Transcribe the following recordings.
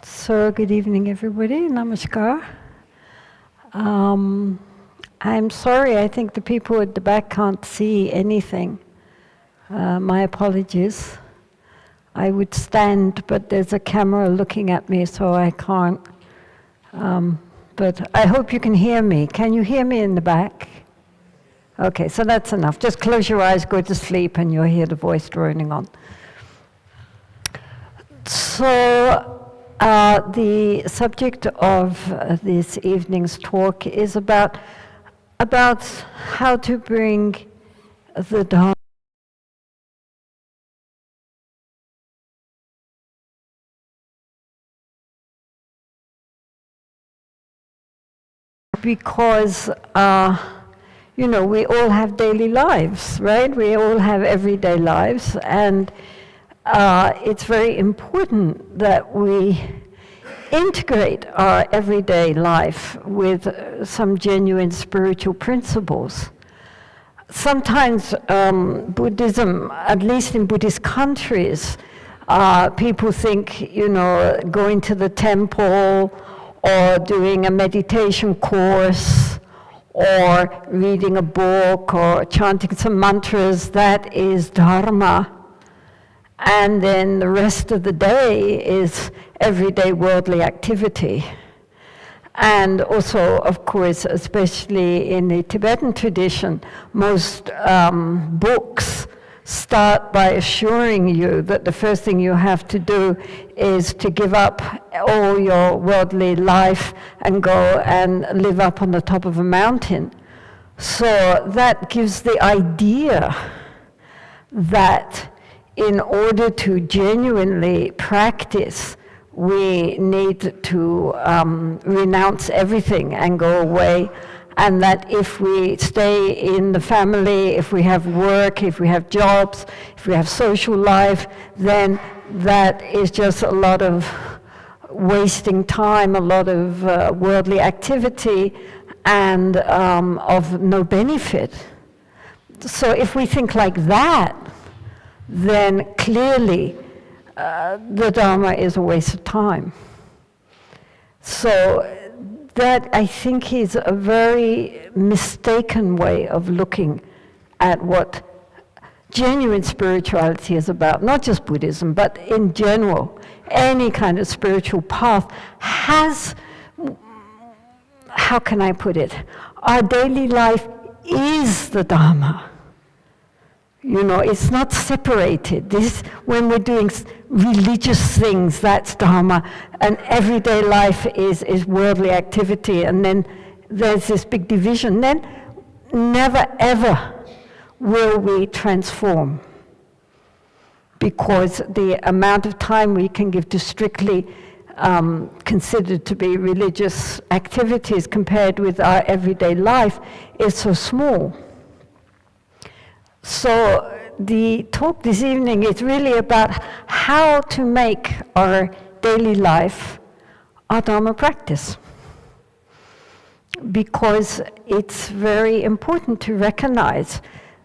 So good evening, everybody. Namaskar. I'm sorry, I think the people at the back can't see anything. My apologies. I would stand, but there's a camera looking at me, so I can't. But I hope you can hear me. Can you hear me in the back? Okay, so that's enough. Just close your eyes, go to sleep, and you'll hear the voice droning on. So, the subject of this evening's talk is about how to bring the Dharma because we all have daily lives, right? We all have everyday lives, and it's very important that we integrate our everyday life with some genuine spiritual principles. Sometimes Buddhism, at least in Buddhist countries, people think, going to the temple or doing a meditation course or reading a book or chanting some mantras, that is Dharma. And then the rest of the day is everyday worldly activity. And also, of course, especially in the Tibetan tradition, most books start by assuring you that the first thing you have to do is to give up all your worldly life and go and live up on the top of a mountain. So that gives the idea that in order to genuinely practice, we need to renounce everything and go away, and that if we stay in the family, if we have work, if we have jobs, if we have social life, then that is just a lot of wasting time, a lot of worldly activity, and of no benefit. So if we think like that, then clearly the Dharma is a waste of time. So that, I think, is a very mistaken way of looking at what genuine spirituality is about. Not just Buddhism, but in general, any kind of spiritual path has, how can I put it? Our daily life is the Dharma. It's not separated. When we're doing religious things, that's Dharma, and everyday life is worldly activity, and then there's this big division. Then never ever will we transform, because the amount of time we can give to strictly considered to be religious activities compared with our everyday life is so small. So the talk this evening is really about how to make our daily life our Dharma practice. Because it's very important to recognize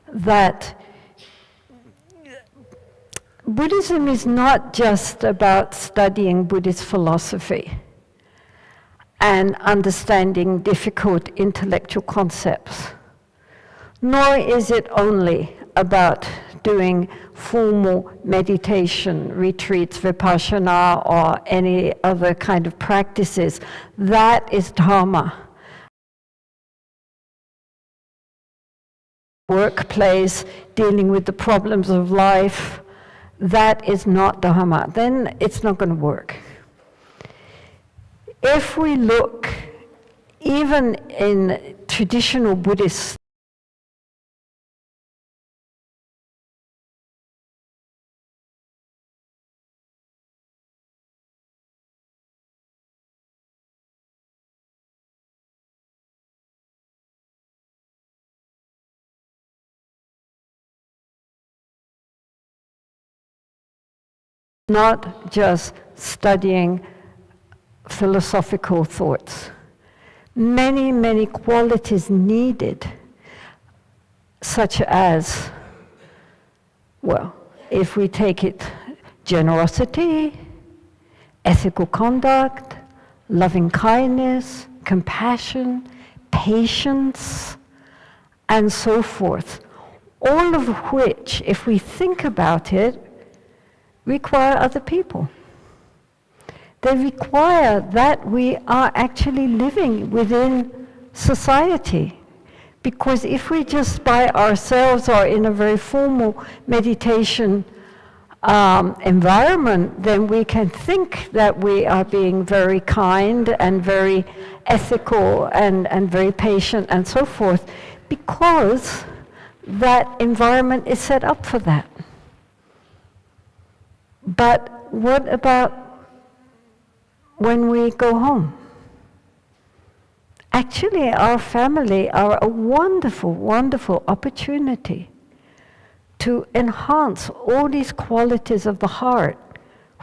that Buddhism is not just about studying Buddhist philosophy and understanding difficult intellectual concepts. Nor is it only about doing formal meditation, retreats, vipassana, or any other kind of practices. That is Dharma. Workplace, dealing with the problems of life, that is not Dharma. Then it's not going to work. If we look, even in traditional Buddhist not just studying philosophical thoughts. Many, many qualities needed, such as, if we take it, generosity, ethical conduct, loving kindness, compassion, patience, and so forth. All of which, if we think about it, require other people. They require that we are actually living within society. Because if we just by ourselves or in a very formal meditation environment, then we can think that we are being very kind and very ethical and very patient and so forth, because that environment is set up for that. But what about when we go home? Actually, our family are a wonderful, wonderful opportunity to enhance all these qualities of the heart,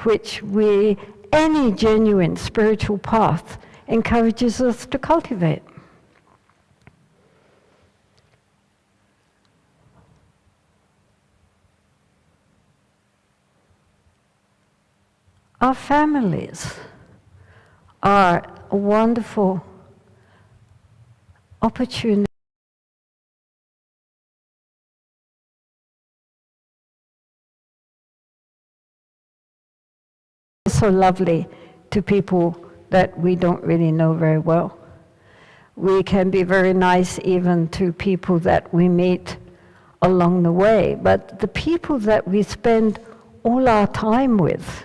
which any genuine spiritual path encourages us to cultivate. Our families are a wonderful opportunity so lovely to people that we don't really know very well. We can be very nice even to people that we meet along the way, but the people that we spend all our time with,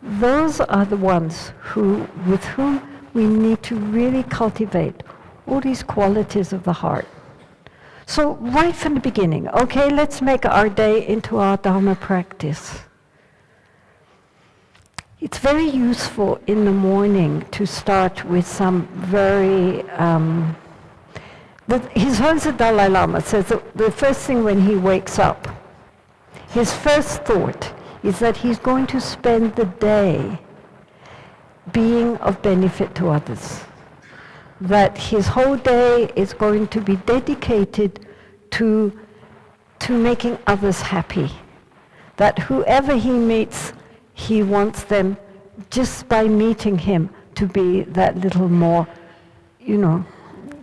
those are the ones with whom we need to really cultivate all these qualities of the heart. So right from the beginning, okay, let's make our day into our Dharma practice. It's very useful in the morning to start with some very... His Holiness the Dalai Lama says that the first thing when he wakes up, his first thought is that he's going to spend the day being of benefit to others. That his whole day is going to be dedicated to making others happy. That whoever he meets, he wants them, just by meeting him, to be that little more,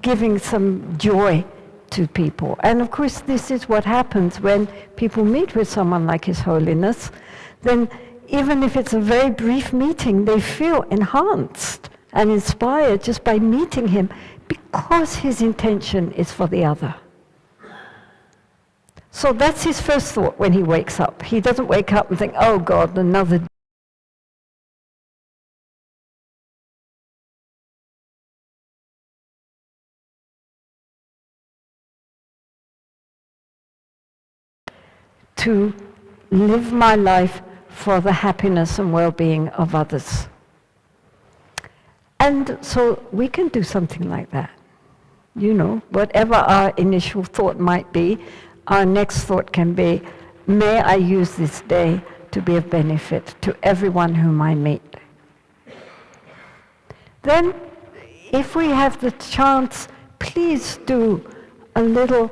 giving some joy to people. And of course, this is what happens when people meet with someone like His Holiness. Then, even if it's a very brief meeting, they feel enhanced and inspired just by meeting him, because his intention is for the other. So that's his first thought when he wakes up. He doesn't wake up and think, oh God, another day. To live my life for the happiness and well-being of others. And so we can do something like that. Whatever our initial thought might be, our next thought can be, may I use this day to be of benefit to everyone whom I meet. Then, if we have the chance, please do a little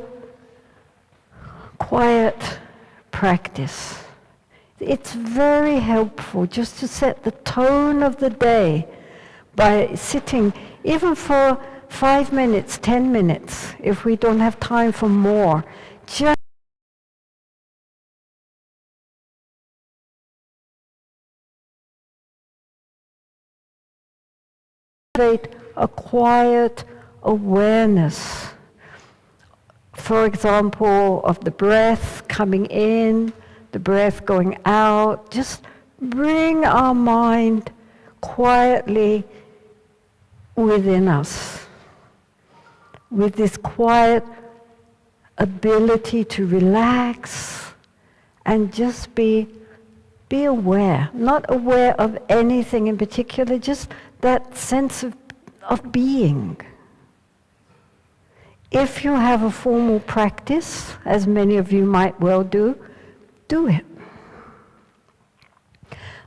quiet practice. It's very helpful just to set the tone of the day by sitting, even for 5 minutes, 10 minutes, if we don't have time for more. Just a quiet awareness, for example, of the breath coming in, the breath going out. Just bring our mind quietly within us, with this quiet ability to relax and just be aware, not aware of anything in particular, just that sense of being. If you have a formal practice, as many of you might well do it.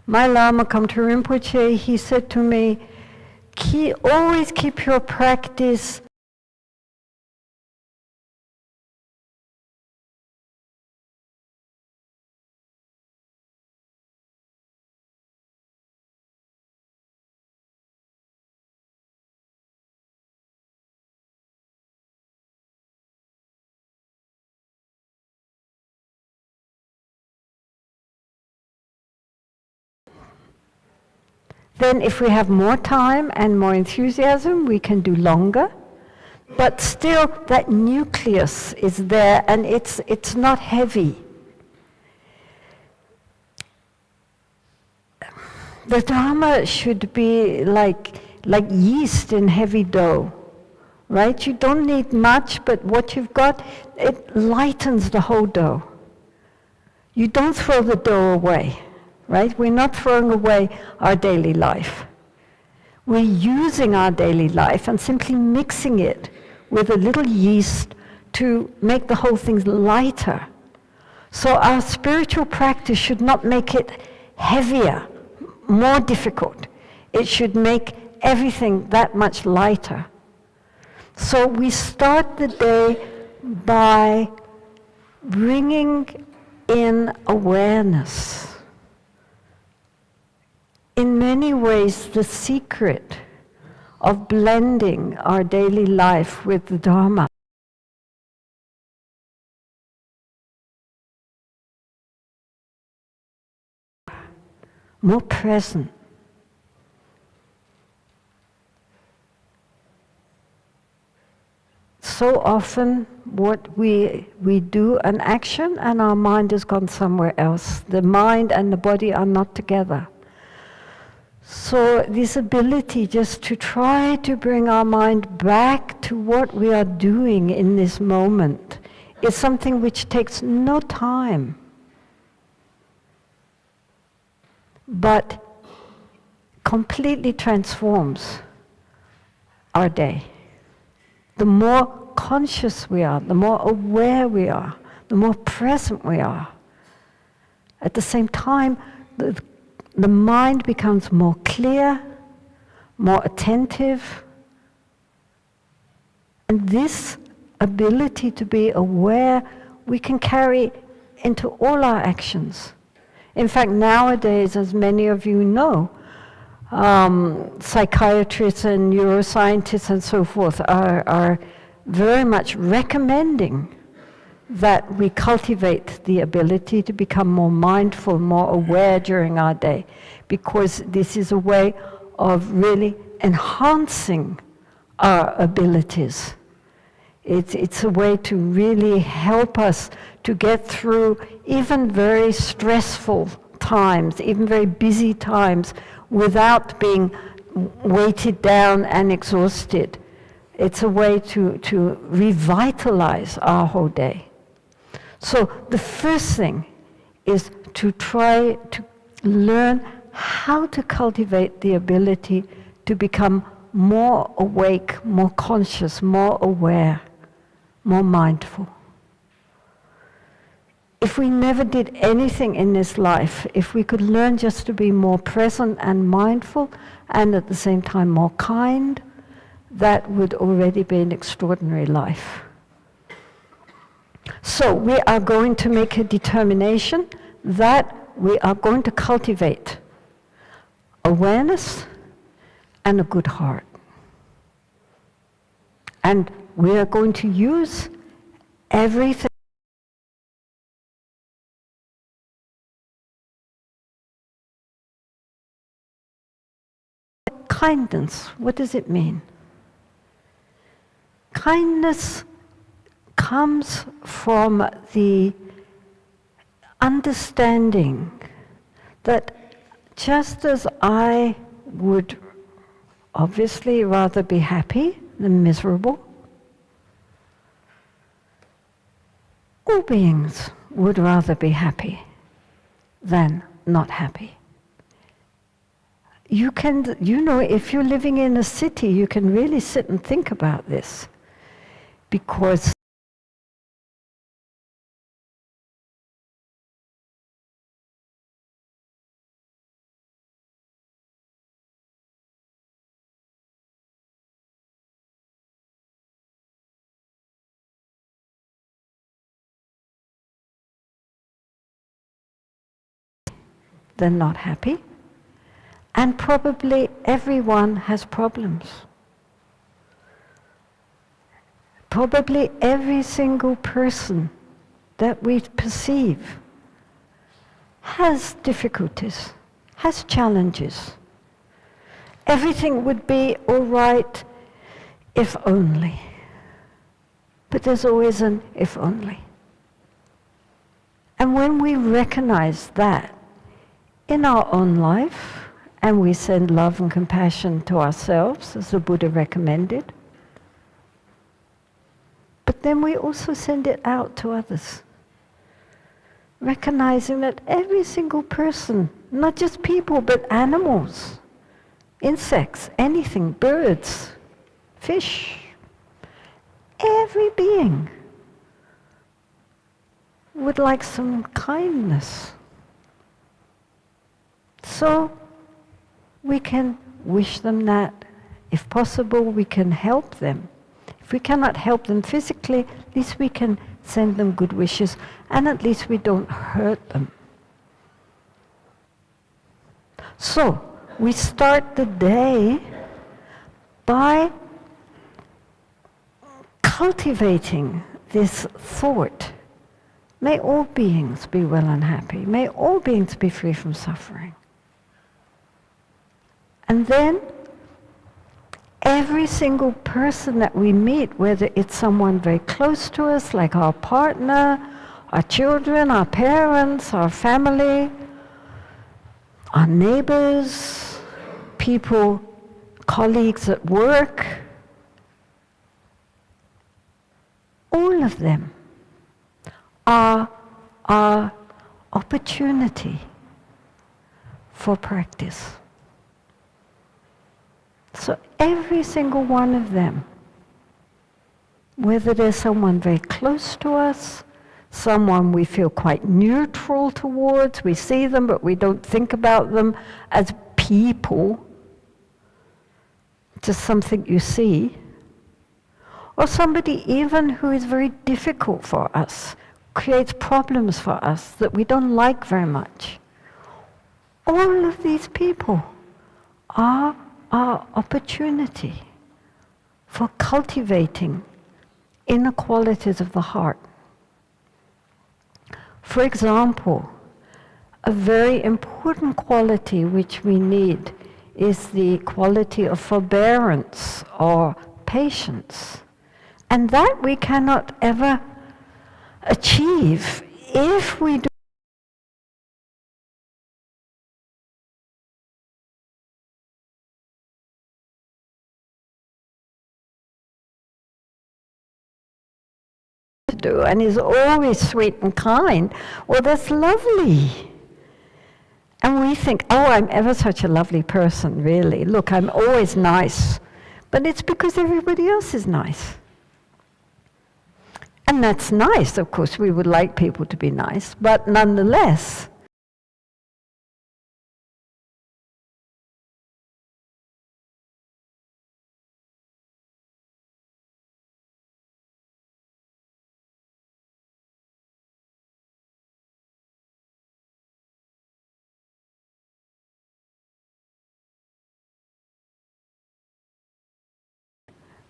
My Lama Kamtu Rinpoche, he said to me, always keep your practice Then if we have more time and more enthusiasm, we can do longer. But still, that nucleus is there, and it's not heavy. The Dharma should be like yeast in heavy dough, right? You don't need much, but what you've got, it lightens the whole dough. You don't throw the dough away, right? We're not throwing away our daily life. We're using our daily life and simply mixing it with a little yeast to make the whole thing lighter. So our spiritual practice should not make it heavier, more difficult. It should make everything that much lighter. So we start the day by bringing in awareness. In many ways, the secret of blending our daily life with the Dharma more present. So often what we do an action and our mind has gone somewhere else. The mind and the body are not together. So this ability just to try to bring our mind back to what we are doing in this moment is something which takes no time, but completely transforms our day. The more conscious we are, the more aware we are, the more present we are. At the same time, the mind becomes more clear, more attentive, and this ability to be aware we can carry into all our actions. In fact, nowadays, as many of you know, psychiatrists and neuroscientists and so forth are very much recommending that we cultivate the ability to become more mindful, more aware during our day, because this is a way of really enhancing our abilities. It's a way to really help us to get through even very stressful times, even very busy times, without being weighted down and exhausted. It's a way to revitalize our whole day. So the first thing is to try to learn how to cultivate the ability to become more awake, more conscious, more aware, more mindful. If we never did anything in this life, if we could learn just to be more present and mindful, and at the same time more kind, that would already be an extraordinary life. So we are going to make a determination that we are going to cultivate awareness and a good heart. And we are going to use everything. Kindness, what does it mean? Kindness comes from the understanding that just as I would obviously rather be happy than miserable, all beings would rather be happy than not happy. You can, if you're living in a city, you can really sit and think about this, because they're not happy. And probably everyone has problems. Probably every single person that we perceive has difficulties, has challenges. everything would be all right if only. But there's always an if only. And when we recognize that in our own life, and we send love and compassion to ourselves, as the Buddha recommended, but then we also send it out to others. Recognizing that every single person, not just people, but animals, insects, anything, birds, fish, every being would like some kindness. So we can wish them that. If possible, we can help them. If we cannot help them physically, at least we can send them good wishes, and at least we don't hurt them. So, we start the day by cultivating this thought. May all beings be well and happy. May all beings be free from suffering. And then, every single person that we meet, whether it's someone very close to us, like our partner, our children, our parents, our family, our neighbors, people, colleagues at work, all of them are our opportunity for practice. So every single one of them, whether there's someone very close to us, someone we feel quite neutral towards, we see them but we don't think about them as people, just something you see, or somebody even who is very difficult for us, creates problems for us that we don't like very much. All of these people are our opportunity for cultivating inner qualities of the heart. For example, a very important quality which we need is the quality of forbearance or patience. And that we cannot ever achieve if we do and is always sweet and kind. Well, that's lovely. And we think, oh, I'm ever such a lovely person, really. Look, I'm always nice. But it's because everybody else is nice. And that's nice, of course. We would like people to be nice. But nonetheless,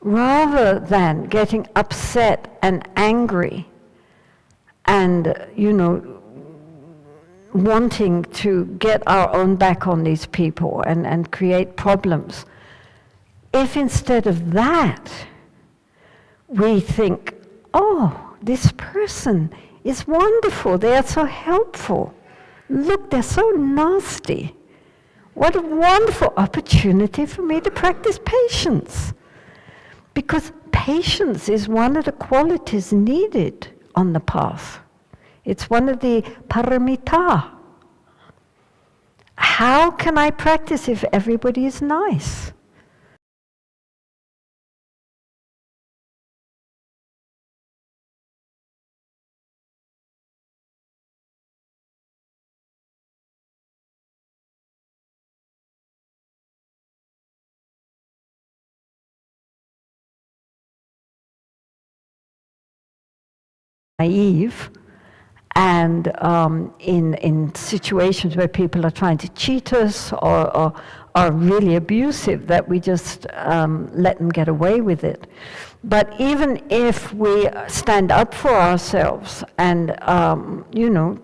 rather than getting upset and angry and, wanting to get our own back on these people and create problems, if instead of that we think, oh, this person is wonderful, they are so helpful, look, they're so nasty, what a wonderful opportunity for me to practice patience. Because patience is one of the qualities needed on the path. It's one of the paramita. How can I practice if everybody is nice? Naive, and in situations where people are trying to cheat us or are really abusive, that we just let them get away with it. But even if we stand up for ourselves and,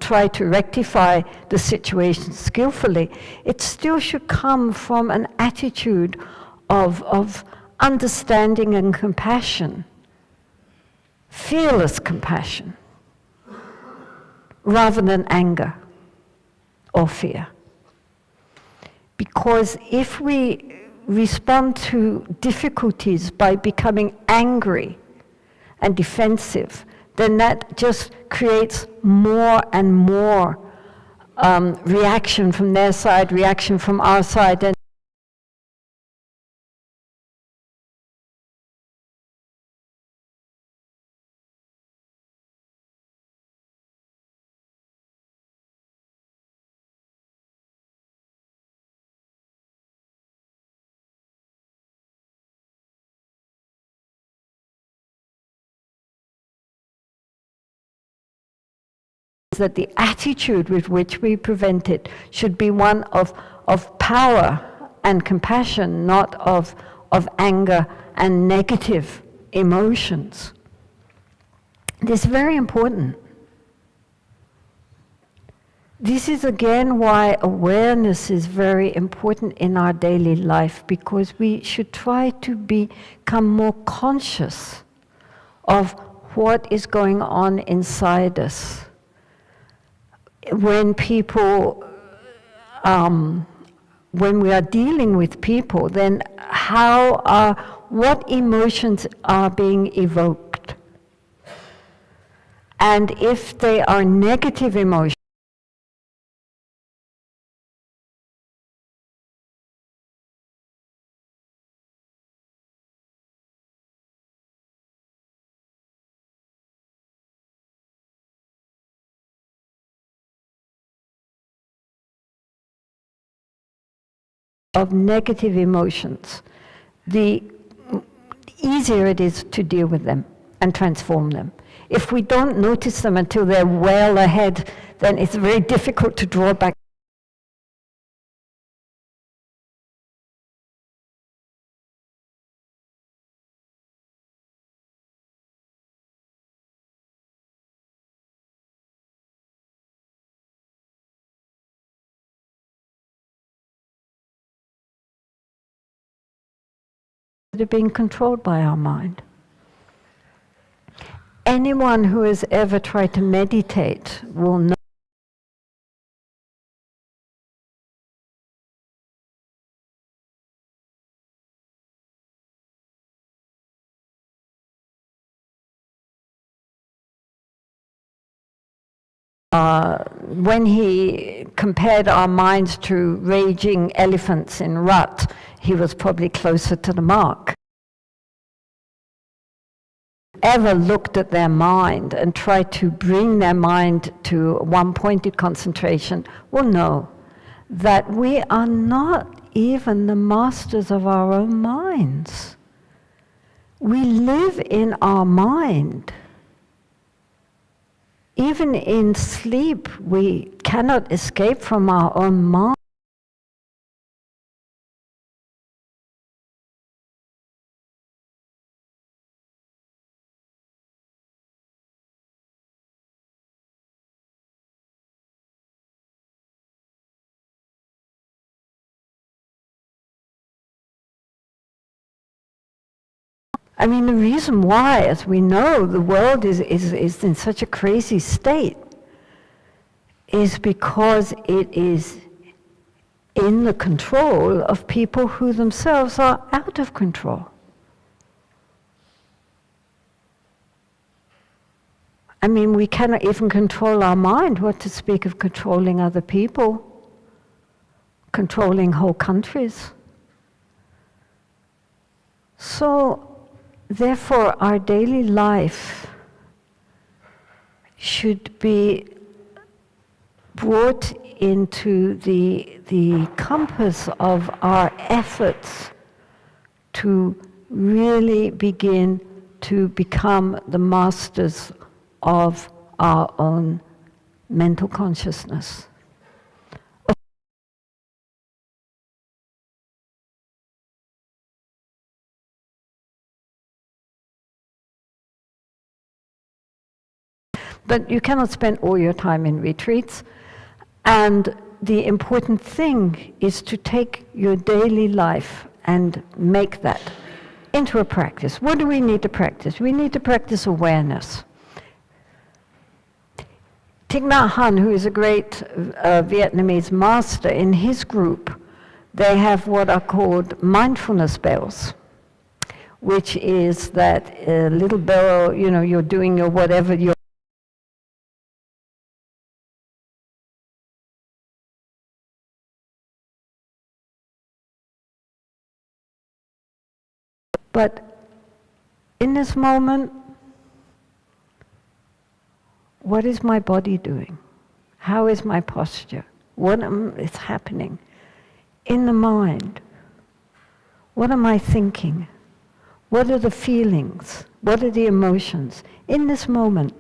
try to rectify the situation skillfully, it still should come from an attitude of understanding and compassion, fearless compassion, rather than anger or fear. Because if we respond to difficulties by becoming angry and defensive, then that just creates more and more reaction from their side, reaction from our side. And that the attitude with which we prevent it should be one of power and compassion, not of anger and negative emotions. This is very important. This is again why awareness is very important in our daily life, because we should try to become more conscious of what is going on inside us. When people, when we are dealing with people, then what emotions are being evoked? And if they are negative emotions, of negative emotions, the easier it is to deal with them and transform them. If we don't notice them until they're well ahead, then it's very difficult to draw back. They're being controlled by our mind. Anyone who has ever tried to meditate will know when he compared our minds to raging elephants in rut, he was probably closer to the mark. Ever looked at their mind and tried to bring their mind to one-pointed concentration will know that we are not even the masters of our own minds. We live in our mind. Even in sleep, we cannot escape from our own mind. I mean, the reason why, as we know, the world is in such a crazy state is because it is in the control of people who themselves are out of control. I mean, we cannot even control our mind, what to speak of controlling other people, controlling whole countries. So, therefore, our daily life should be brought into the compass of our efforts to really begin to become the masters of our own mental consciousness. But you cannot spend all your time in retreats. And the important thing is to take your daily life and make that into a practice. What do we need to practice? We need to practice awareness. Thich Nhat Hanh, who is a great Vietnamese master, in his group, they have what are called mindfulness bells, which is that little bell, you're doing your whatever you're. But in this moment, what is my body doing? How is my posture? What is happening in the mind? What am I thinking? What are the feelings? What are the emotions in this moment?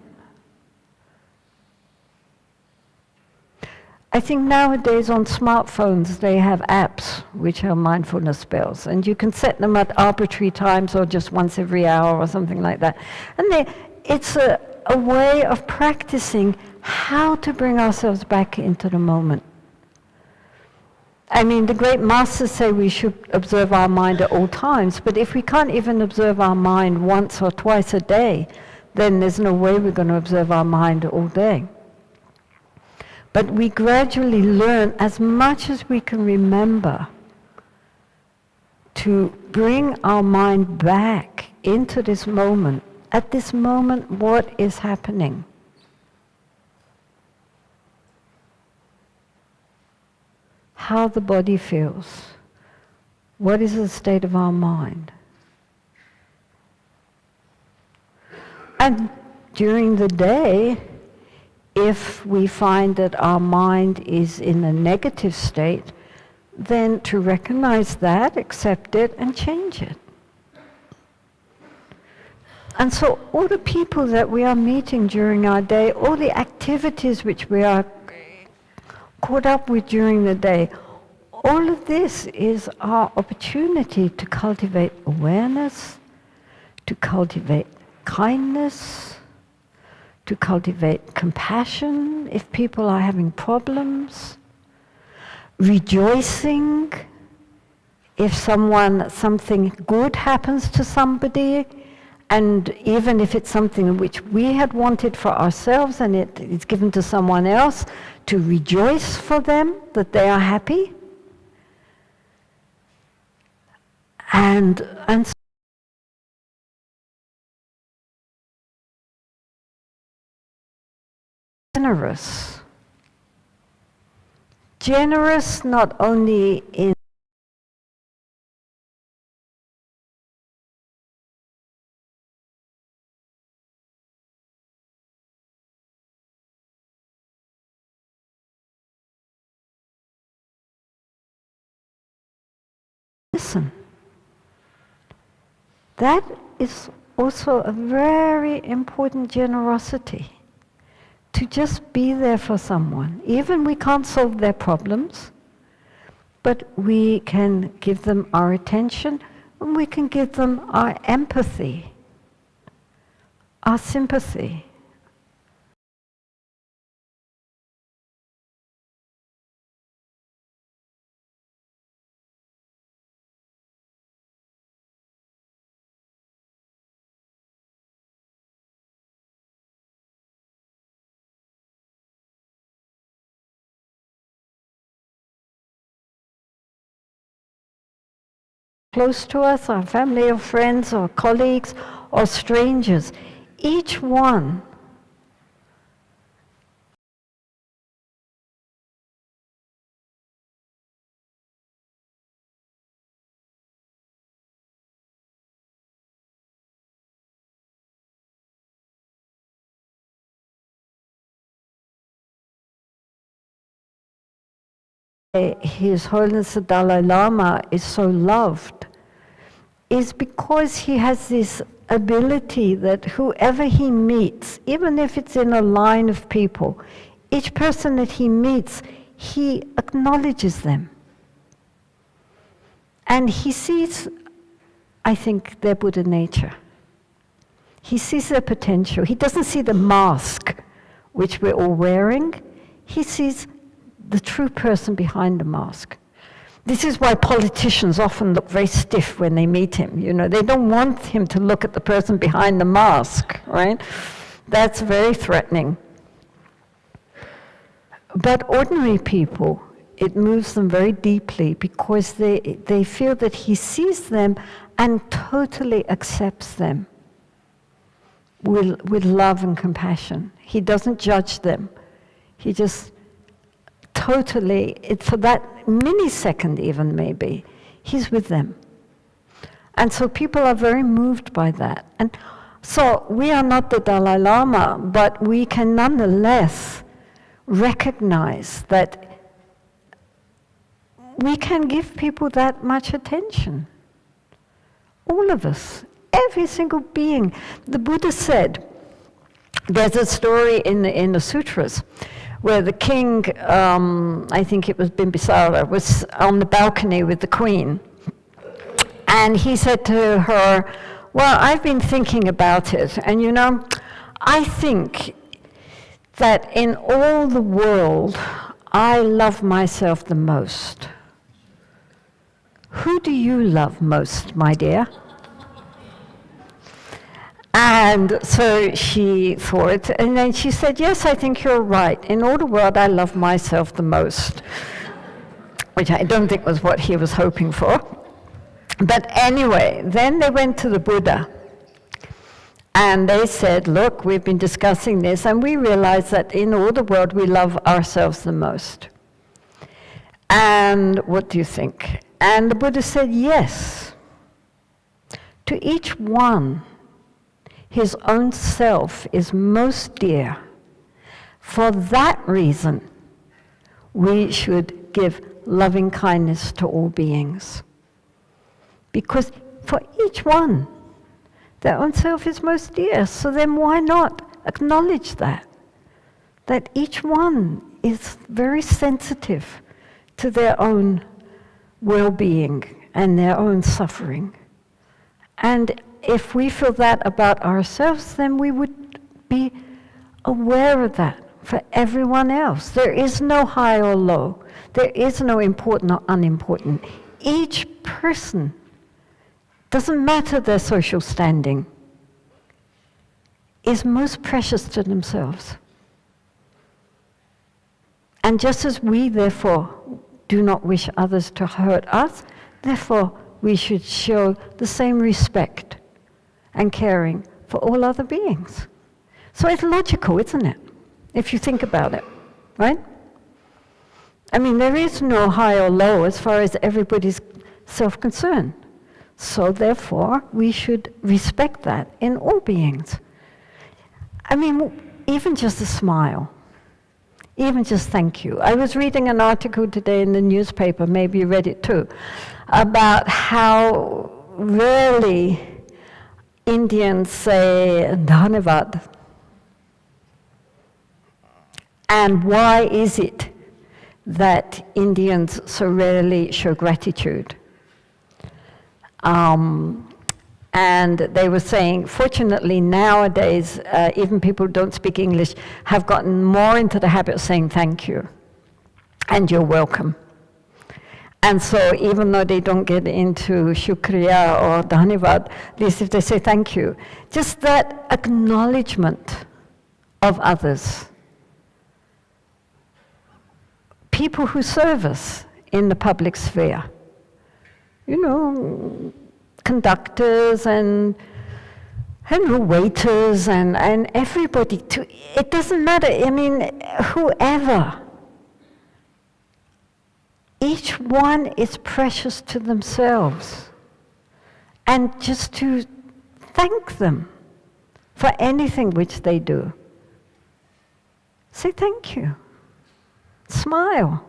I think nowadays on smartphones they have apps which are mindfulness bells, and you can set them at arbitrary times or just once every hour or something like that. And it's a way of practicing how to bring ourselves back into the moment. I mean, the great masters say we should observe our mind at all times, but if we can't even observe our mind once or twice a day, then there's no way we're going to observe our mind all day. But we gradually learn as much as we can remember to bring our mind back into this moment. At this moment, what is happening? How the body feels. What is the state of our mind? And during the day, if we find that our mind is in a negative state, then to recognize that, accept it, and change it. And so all the people that we are meeting during our day, all the activities which we are caught up with during the day, all of this is our opportunity to cultivate awareness, to cultivate kindness, to cultivate compassion if people are having problems, rejoicing if something good happens to somebody, and even if it's something which we had wanted for ourselves and it's given to someone else, to rejoice for them that they are happy. And generous not only in listen. That is also a very important generosity. To just be there for someone. Even we can't solve their problems, but we can give them our attention, and we can give them our empathy, our sympathy. Close to us, our family or friends or colleagues or strangers, each one His Holiness the Dalai Lama is so loved is because he has this ability that whoever he meets, even if it's in a line of people, each person that he meets, he acknowledges them. And he sees, I think, their Buddha nature. He sees their potential. He doesn't see the mask which we're all wearing, he sees the true person behind the mask. This is why politicians often look very stiff when they meet him. You know, they don't want him to look at the person behind the mask, right? That's very threatening. But ordinary people, it moves them very deeply because they feel that he sees them and totally accepts them with love and compassion. He doesn't judge them. He just totally, for that millisecond even maybe, he's with them. And so people are very moved by that. And so we are not the Dalai Lama, but we can nonetheless recognize that we can give people that much attention. All of us, every single being. The Buddha said, there's a story in the sutras where the king, I think it was Bimbisara, was on the balcony with the queen. And he said to her, well, I've been thinking about it, and you know, I think that in all the world, I love myself the most. Who do you love most, my dear? And so she thought, and then she said, yes, I think you're right. In all the world, I love myself the most, which I don't think was what he was hoping for. But anyway, then they went to the Buddha, and they said, look, we've been discussing this, and we realize that in all the world, we love ourselves the most. And what do you think? And the Buddha said, yes. To each one, his own self is most dear. For that reason, we should give loving kindness to all beings. Because for each one, their own self is most dear. So then why not acknowledge that? That each one is very sensitive to their own well-being and their own suffering. And if we feel that about ourselves, then we would be aware of that for everyone else. There is no high or low. There is no important or unimportant. Each person, doesn't matter their social standing, is most precious to themselves. And just as we, therefore, do not wish others to hurt us, therefore, we should show the same respect and caring for all other beings. So it's logical, isn't it? If you think about it, right? I mean, there is no high or low as far as everybody's self-concern. So therefore, we should respect that in all beings. I mean, even just a smile, even just thank you. I was reading an article today in the newspaper, maybe you read it too, about how rarely Indians say Dhanyavad. And why is it that Indians so rarely show gratitude? And they were saying, fortunately nowadays, even people who don't speak English have gotten more into the habit of saying thank you, and you're welcome. And so even though they don't get into shukriya or dhanyavad, at least if they say thank you, just that acknowledgement of others. People who serve us in the public sphere. You know, conductors and waiters and everybody. It doesn't matter, I mean, whoever. Each one is precious to themselves. And just to thank them for anything which they do. Say thank you. Smile.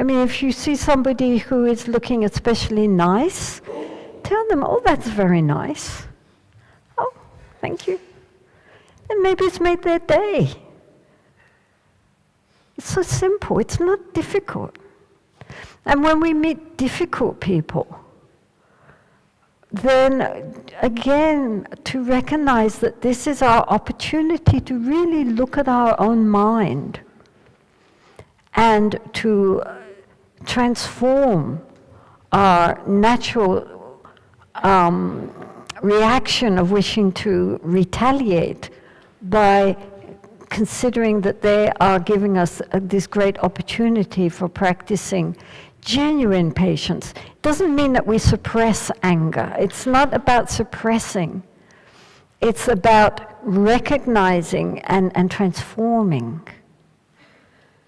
I mean, if you see somebody who is looking especially nice, tell them, oh, that's very nice. Oh, thank you. And maybe it's made their day. It's so simple, it's not difficult. And when we meet difficult people, then again, to recognize that this is our opportunity to really look at our own mind and to transform our natural reaction of wishing to retaliate by considering that they are giving us this great opportunity for practicing genuine patience. It doesn't mean that we suppress anger. It's not about suppressing. It's about recognizing and transforming.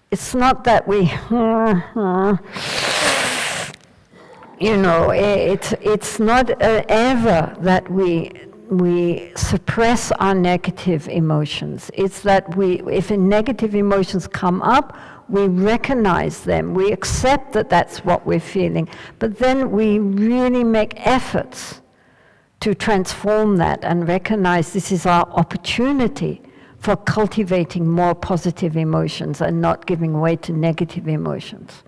It's not that we, it's not ever that we suppress our negative emotions. It's that if negative emotions come up, we recognize them, we accept that that's what we're feeling, but then we really make efforts to transform that and recognize this is our opportunity for cultivating more positive emotions and not giving way to negative emotions.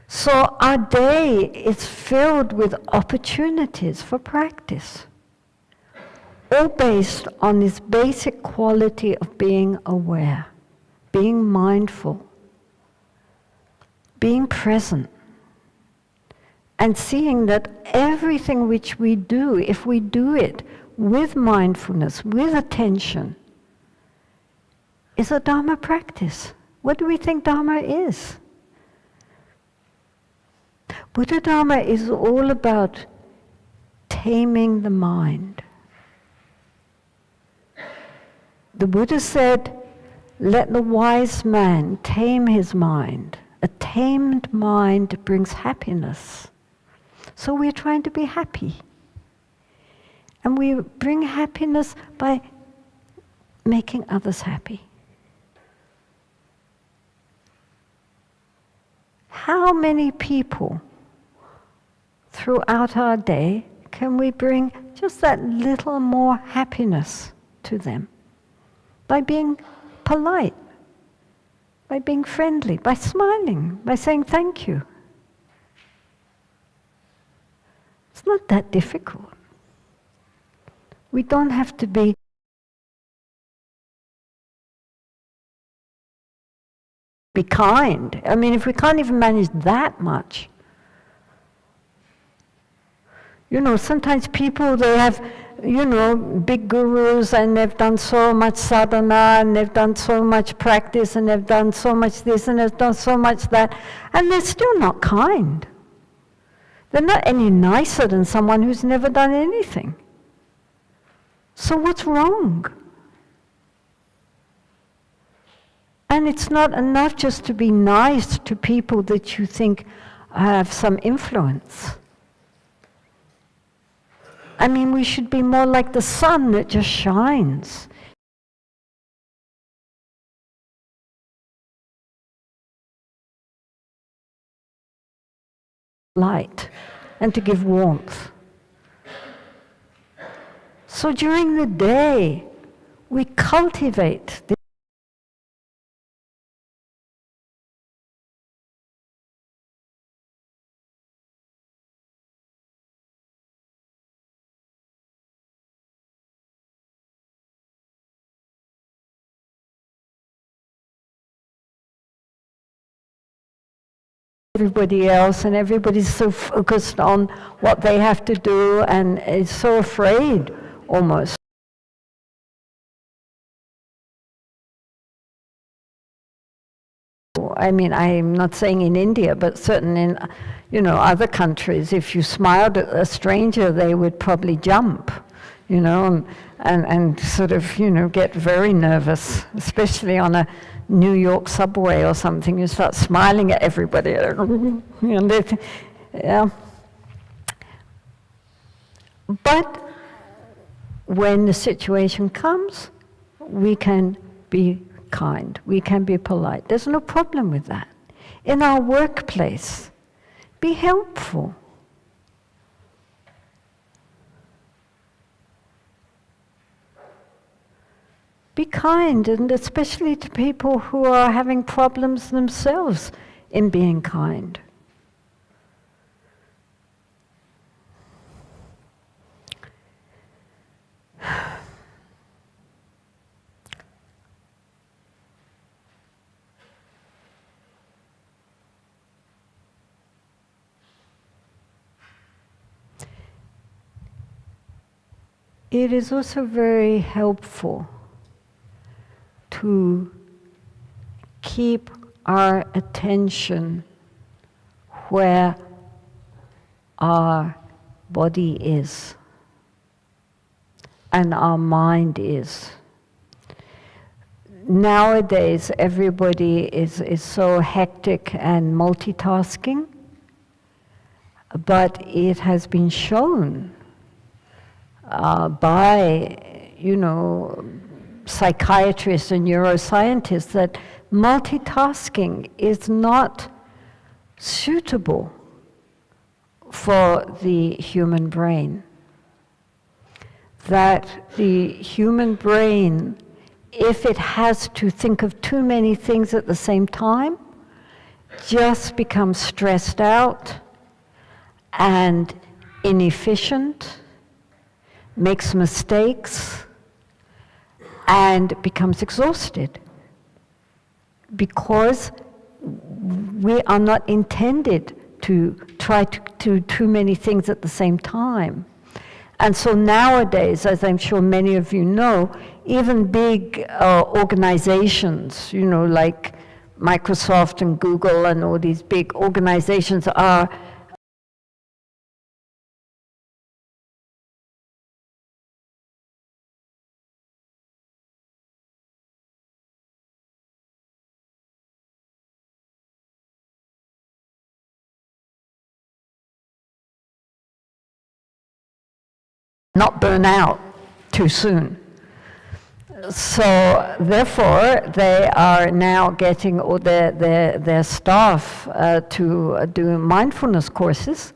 So our day is filled with opportunities for practice, all based on this basic quality of being aware, being mindful, being present, and seeing that everything which we do, if we do it with mindfulness, with attention, is a Dharma practice. What do we think Dharma is? Buddha Dharma is all about taming the mind. The Buddha said, let the wise man tame his mind. A tamed mind brings happiness. So we're trying to be happy. And we bring happiness by making others happy. How many people throughout our day can we bring just that little more happiness to them? By being polite, by being friendly, by smiling, by saying thank you. It's not that difficult. We don't have to be kind. I mean, if we can't even manage that much. Sometimes people, they have, big gurus, and they've done so much sadhana, and they've done so much practice, and they've done so much this, and they've done so much that, and they're still not kind. They're not any nicer than someone who's never done anything. So what's wrong? And it's not enough just to be nice to people that you think have some influence. I mean, we should be more like the sun that just shines. Light, and to give warmth. So during the day, we cultivate this everybody else, and everybody's so focused on what they have to do and is so afraid almost. I mean, I'm not saying in India, but certainly in other countries, if you smiled at a stranger, they would probably jump, and sort of get very nervous, especially on a New York subway or something. You start smiling at everybody, yeah. But when the situation comes, we can be kind, we can be polite. There's no problem with that. In our workplace, be helpful. Be kind, and especially to people who are having problems themselves in being kind. it is also very helpful to keep our attention where our body is and our mind is. Nowadays, everybody is so hectic and multitasking, but it has been shown by, psychiatrists and neuroscientists that multitasking is not suitable for the human brain. That the human brain, if it has to think of too many things at the same time, just becomes stressed out and inefficient, makes mistakes, and becomes exhausted. Because we are not intended to try to do too many things at the same time. And so nowadays, as I'm sure many of you know, even big organizations, like Microsoft and Google and all these big organizations are not burn out too soon. So therefore, they are now getting all their staff to do mindfulness courses,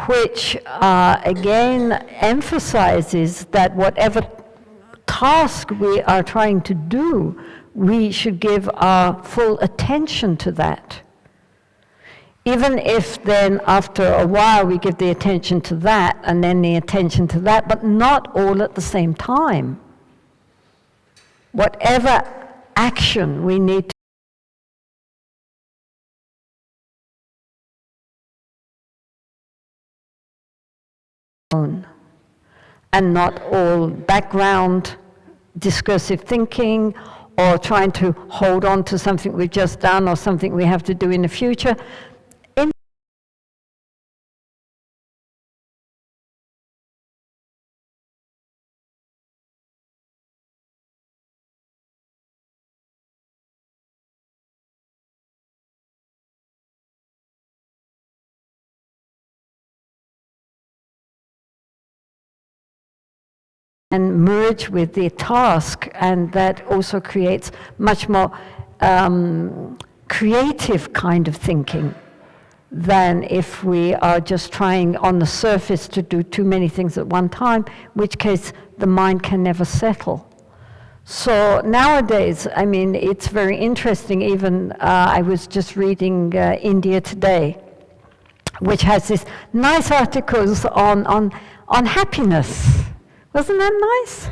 which again emphasizes that whatever task we are trying to do, we should give our full attention to that. Even if then after a while we give the attention to that and then the attention to that, but not all at the same time. Whatever action we need to own, and not all background discursive thinking or trying to hold on to something we've just done or something we have to do in the future. And merge with the task, and that also creates much more creative kind of thinking than if we are just trying on the surface to do too many things at one time, in which case the mind can never settle. So nowadays, it's very interesting. Even I was just reading India Today, which has these nice articles on happiness. Wasn't that nice?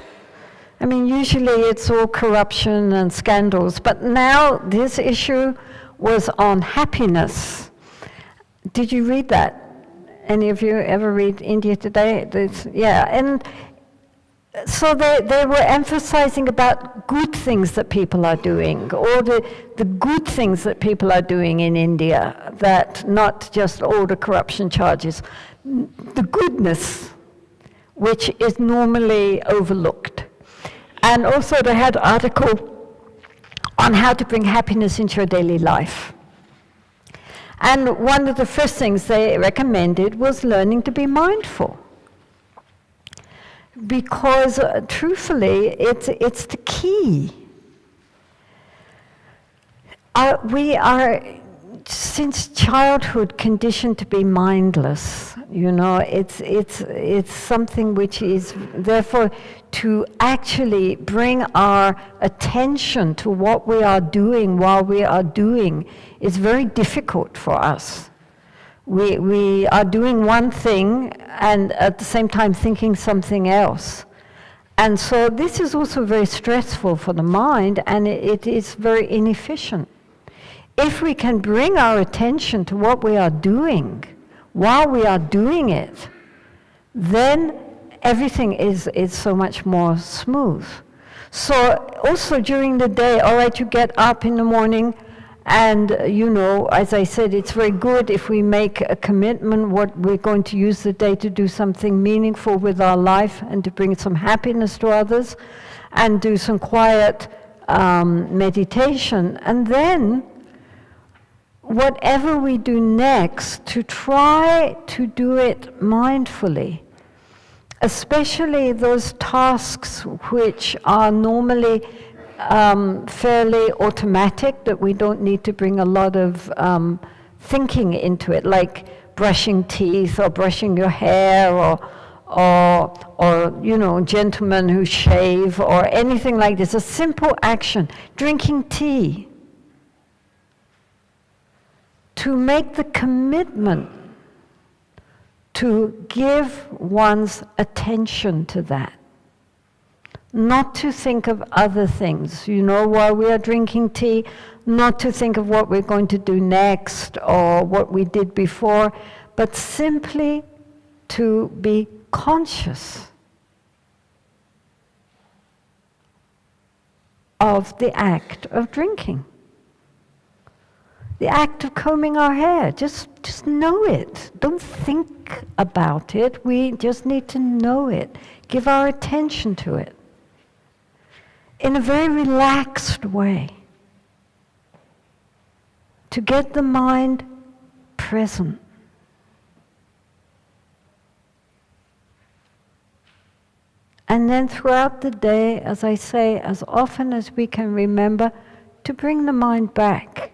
Usually it's all corruption and scandals, but now this issue was on happiness. Did you read that? Any of you ever read India Today? And so they were emphasizing about good things that people are doing, or the good things that people are doing in India, that not just all the corruption charges, the goodness, which is normally overlooked. And also they had an article on how to bring happiness into your daily life. And one of the first things they recommended was learning to be mindful. Because truthfully, it's the key. We are, since childhood, conditioned to be mindless. It's something which is, therefore, to actually bring our attention to what we are doing while we are doing is very difficult for us. We are doing one thing and at the same time thinking something else. And so this is also very stressful for the mind, and it is very inefficient. If we can bring our attention to what we are doing while we are doing it, then everything is so much more smooth. So also during the day, all right, you get up in the morning, and as I said, it's very good if we make a commitment what we're going to use the day to do something meaningful with our life and to bring some happiness to others, and do some quiet meditation. And then whatever we do next, to try to do it mindfully, especially those tasks which are normally fairly automatic, that we don't need to bring a lot of thinking into it, like brushing teeth or brushing your hair, or gentlemen who shave or anything like this. A simple action, drinking tea. To make the commitment to give one's attention to that. Not to think of other things, while we are drinking tea, not to think of what we're going to do next or what we did before, but simply to be conscious of the act of drinking. The act of combing our hair, just know it. Don't think about it. We just need to know it. Give our attention to it in a very relaxed way, to get the mind present. And then throughout the day, as I say, as often as we can remember, to bring the mind back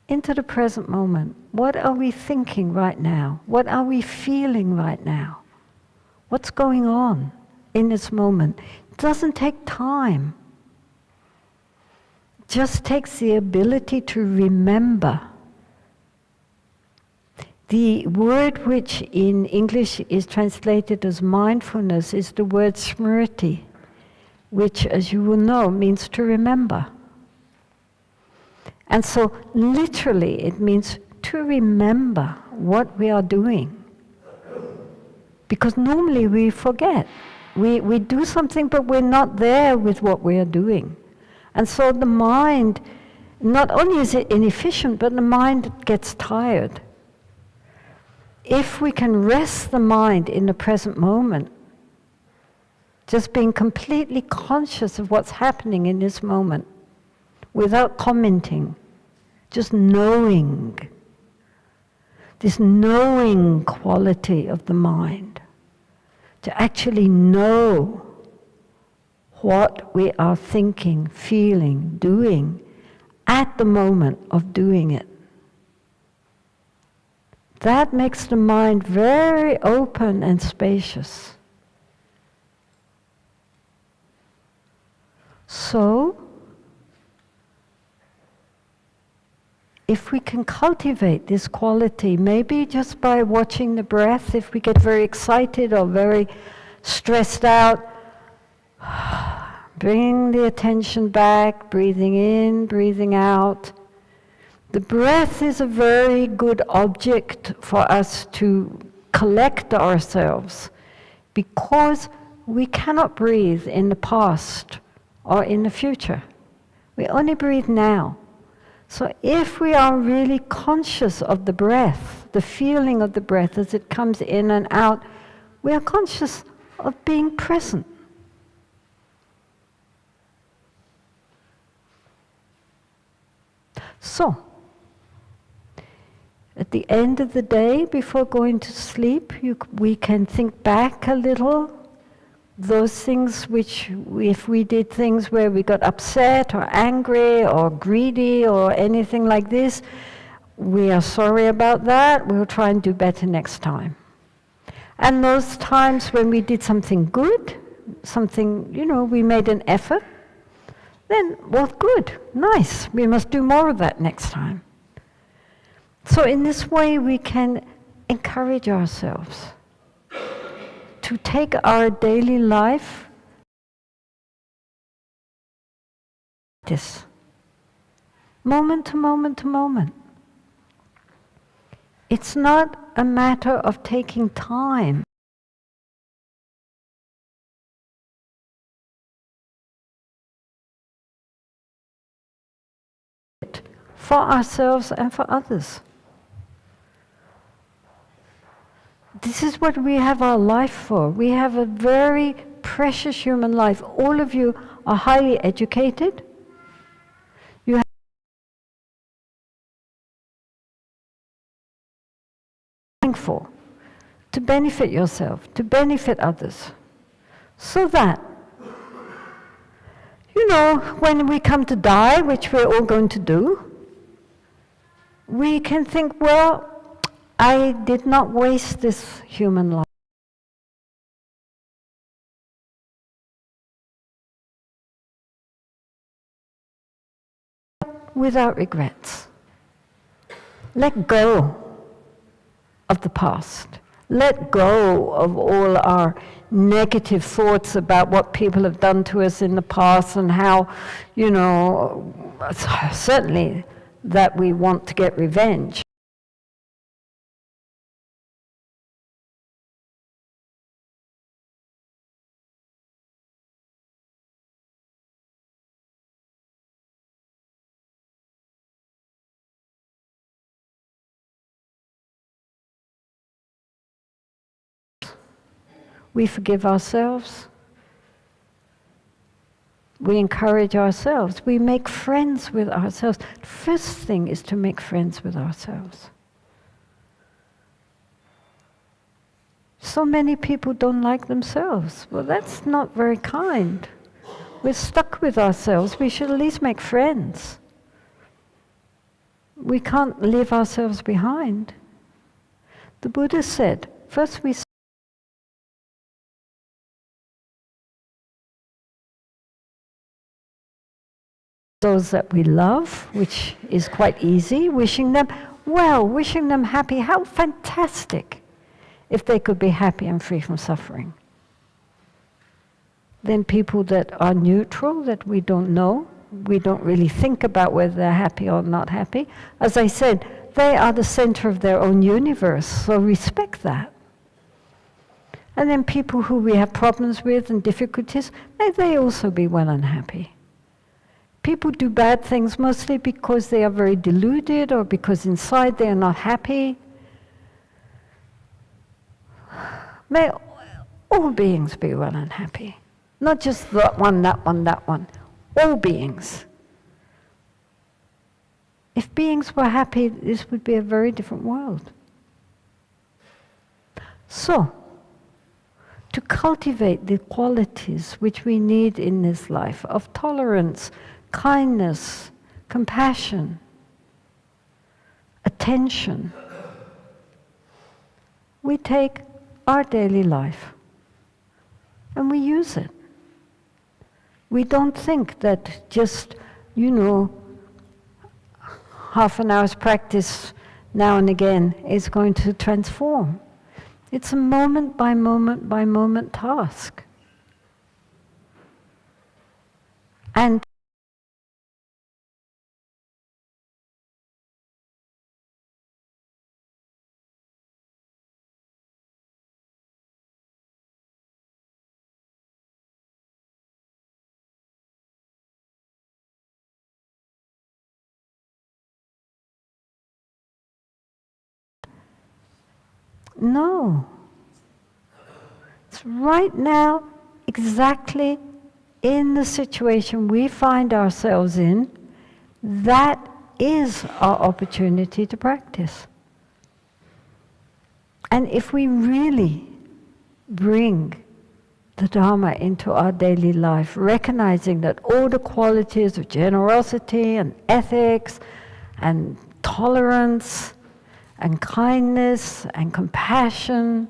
into the present moment. What are we thinking right now? What are we feeling right now? What's going on in this moment? It doesn't take time. It just takes the ability to remember. The word which in English is translated as mindfulness is the word smriti, which, as you will know, means to remember. And so literally it means to remember what we are doing. Because normally we forget. We do something, but we're not there with what we are doing. And so the mind, not only is it inefficient, but the mind gets tired. If we can rest the mind in the present moment, just being completely conscious of what's happening in this moment, without commenting, just knowing, this knowing quality of the mind, to actually know what we are thinking, feeling, doing at the moment of doing it. That makes the mind very open and spacious. So, if we can cultivate this quality, maybe just by watching the breath, if we get very excited or very stressed out, bring the attention back, breathing in, breathing out. The breath is a very good object for us to collect ourselves, because we cannot breathe in the past or in the future. We only breathe now. So if we are really conscious of the breath, the feeling of the breath as it comes in and out, we are conscious of being present. So, at the end of the day, before going to sleep, we can think back a little. Those things which, if we did things where we got upset or angry or greedy or anything like this, we are sorry about that. We'll try and do better next time. And those times when we did something good, something, we made an effort, then, well, good, nice. We must do more of that next time. So in this way, we can encourage ourselves to take our daily life this moment to moment to moment. It's not a matter of taking time. for ourselves and for others. This is what we have our life for. We have a very precious human life. All of you are highly educated. You have for to benefit yourself, to benefit others, so that, you know, when we come to die, which we're all going to do, we can think, well, I did not waste this human life. Without regrets. Let go of the past. Let go of all our negative thoughts about what people have done to us in the past and how, you know, certainly that we want to get revenge. We forgive ourselves. We encourage ourselves. We make friends with ourselves. The first thing is to make friends with ourselves. So many people don't like themselves. Well, that's not very kind. We're stuck with ourselves. We should at least make friends. We can't leave ourselves behind. The Buddha said, first we those that we love, which is quite easy, wishing them well, wishing them happy. How fantastic if they could be happy and free from suffering. Then people that are neutral, that we don't know, we don't really think about whether they're happy or not happy. As I said, they are the center of their own universe, so respect that. And then people who we have problems with and difficulties, may they also be well and happy. People do bad things mostly because they are very deluded or because inside they are not happy. May all beings be well and happy. Not just that one, that one, that one. All beings. If beings were happy, this would be a very different world. So, to cultivate the qualities which we need in this life of tolerance, kindness, compassion, attention, we take our daily life and we use it. We don't think that just, you know, half an hour's practice now and again is going to transform. It's a moment by moment by moment task. And no. It's right now, exactly in the situation we find ourselves in, that is our opportunity to practice. And if we really bring the Dharma into our daily life, recognizing that all the qualities of generosity and ethics and tolerance and kindness and compassion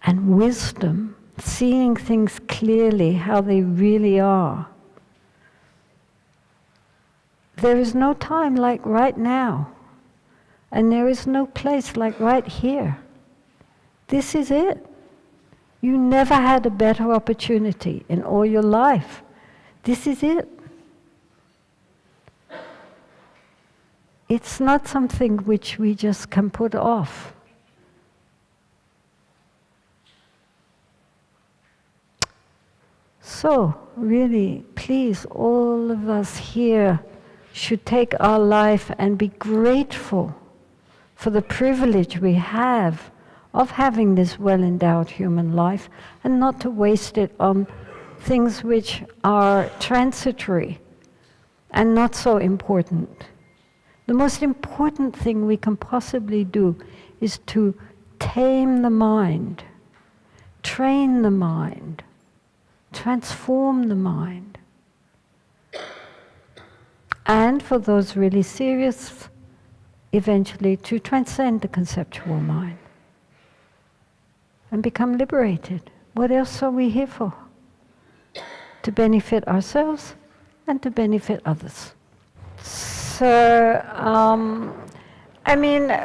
and wisdom, seeing things clearly how they really are. There is no time like right now, and there is no place like right here. This is it. You never had a better opportunity in all your life. This is it. It's not something which we just can put off. So, really, please, all of us here should take our life and be grateful for the privilege we have of having this well-endowed human life, and not to waste it on things which are transitory and not so important. The most important thing we can possibly do is to tame the mind, train the mind, transform the mind. And for those really serious, eventually to transcend the conceptual mind and become liberated. What else are we here for? To benefit ourselves and to benefit others. So,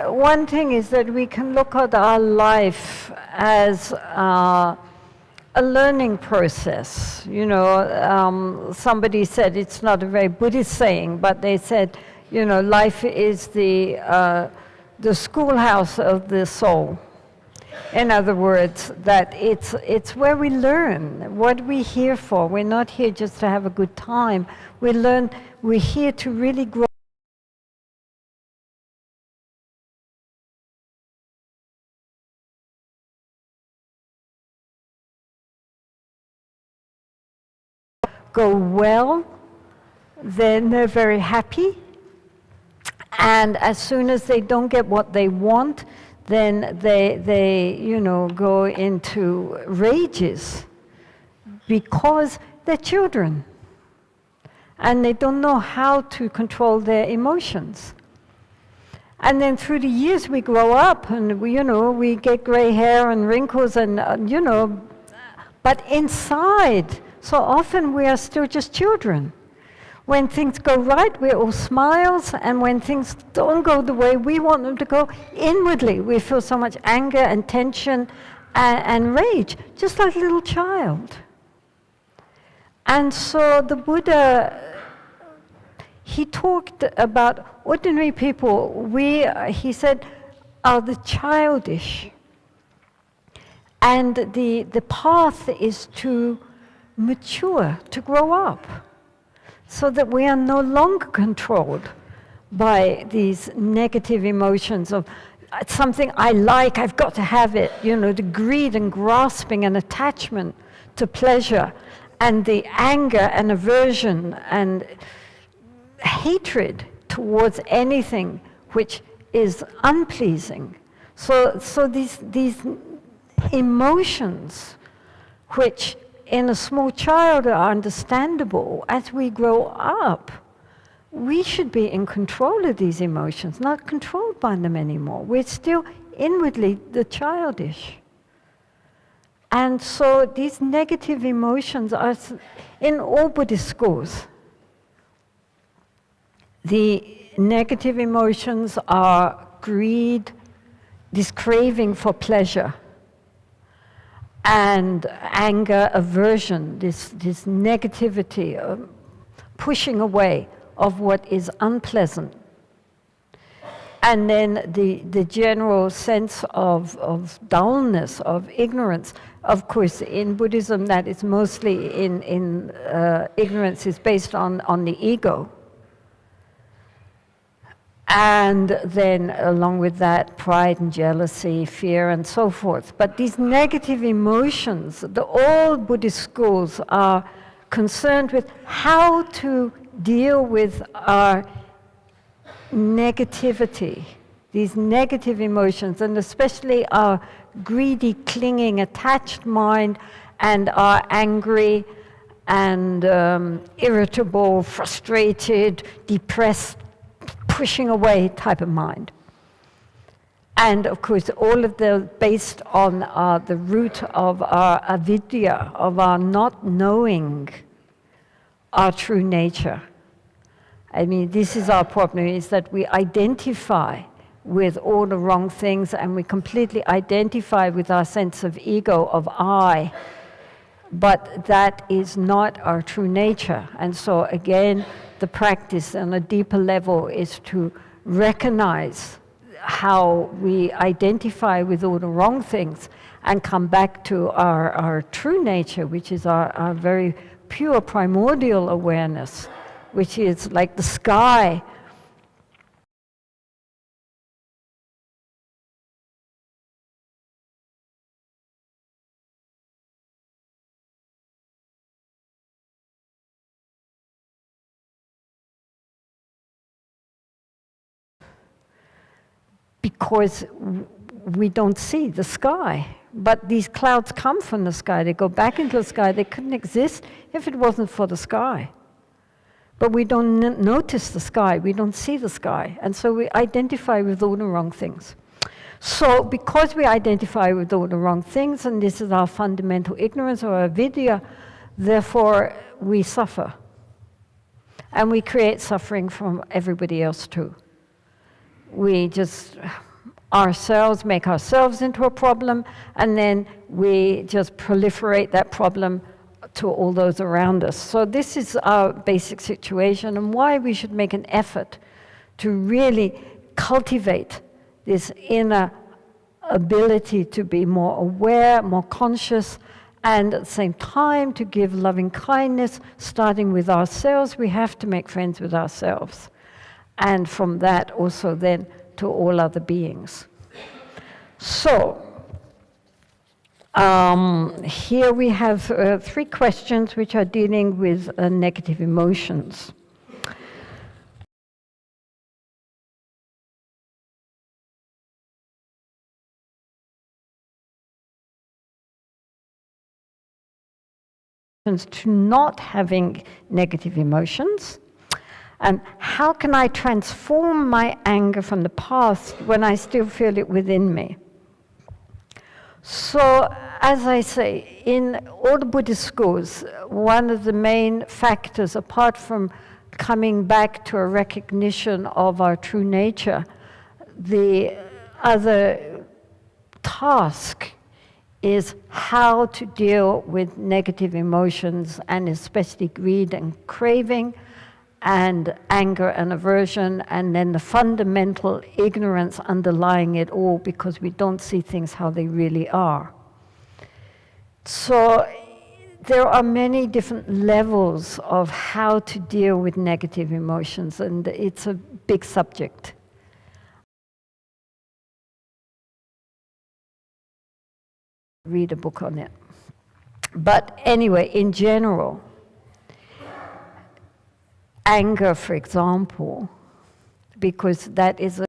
one thing is that we can look at our life as a learning process. Somebody said, it's not a very Buddhist saying, but they said, life is the schoolhouse of the soul. In other words, that it's where we learn what we're here for. We're not here just to have a good time. We're here to really grow. Go well, then they're very happy. And as soon as they don't get what they want, then they go into rages because they're children and they don't know how to control their emotions. And then through the years we grow up and we get gray hair and wrinkles and but inside, so often we are still just children. When things go right, we're all smiles, and when things don't go the way we want them to go, inwardly we feel so much anger and tension and rage, just like a little child. And so the Buddha, he talked about ordinary people. He said, are the childish. And the path is to mature, to grow up, so that we are no longer controlled by these negative emotions of something I like, I've got to have it, the greed and grasping and attachment to pleasure, and the anger and aversion and hatred towards anything which is unpleasing. So these emotions which in a small child are understandable, as we grow up, we should be in control of these emotions, not controlled by them anymore. We're still inwardly the childish. And so these negative emotions are in all Buddhist schools. The negative emotions are greed, this craving for pleasure, and anger, aversion, this negativity, pushing away of what is unpleasant. And then the general sense of dullness, of ignorance. Of course, in Buddhism, that is mostly in ignorance is based on the ego. And then along with that, pride and jealousy, fear and so forth. But these negative emotions, all Buddhist schools are concerned with how to deal with our negativity, these negative emotions, and especially our greedy, clinging, attached mind, and our angry and irritable, frustrated, depressed, pushing away type of mind. And of course, all of the based on the root of our avidya, of our not knowing our true nature. This is our problem, is that we identify with all the wrong things, and we completely identify with our sense of ego, of I. But that is not our true nature. And so again, the practice on a deeper level is to recognize how we identify with all the wrong things and come back to our true nature, which is our very pure primordial awareness which is like the sky. Because we don't see the sky. But these clouds come from the sky, they go back into the sky. They couldn't exist if it wasn't for the sky. But we don't notice the sky, we don't see the sky, and so we identify with all the wrong things. So because we identify with all the wrong things, and this is our fundamental ignorance or avidya, therefore we suffer. And we create suffering from everybody else too. We just ourselves make ourselves into a problem, and then we just proliferate that problem to all those around us. So this is our basic situation, and why we should make an effort to really cultivate this inner ability to be more aware, more conscious, and at the same time to give loving kindness, starting with ourselves. We have to make friends with ourselves. And from that also then to all other beings. So, here we have 3 questions which are dealing with negative emotions. To not having negative emotions. And how can I transform my anger from the past when I still feel it within me? So, as I say, in all the Buddhist schools, one of the main factors, apart from coming back to a recognition of our true nature, the other task is how to deal with negative emotions, and especially greed and craving, and anger and aversion, and then the fundamental ignorance underlying it all, because we don't see things how they really are. So there are many different levels of how to deal with negative emotions, and it's a big subject. Read a book on it. But anyway, in general, anger, for example, because that is a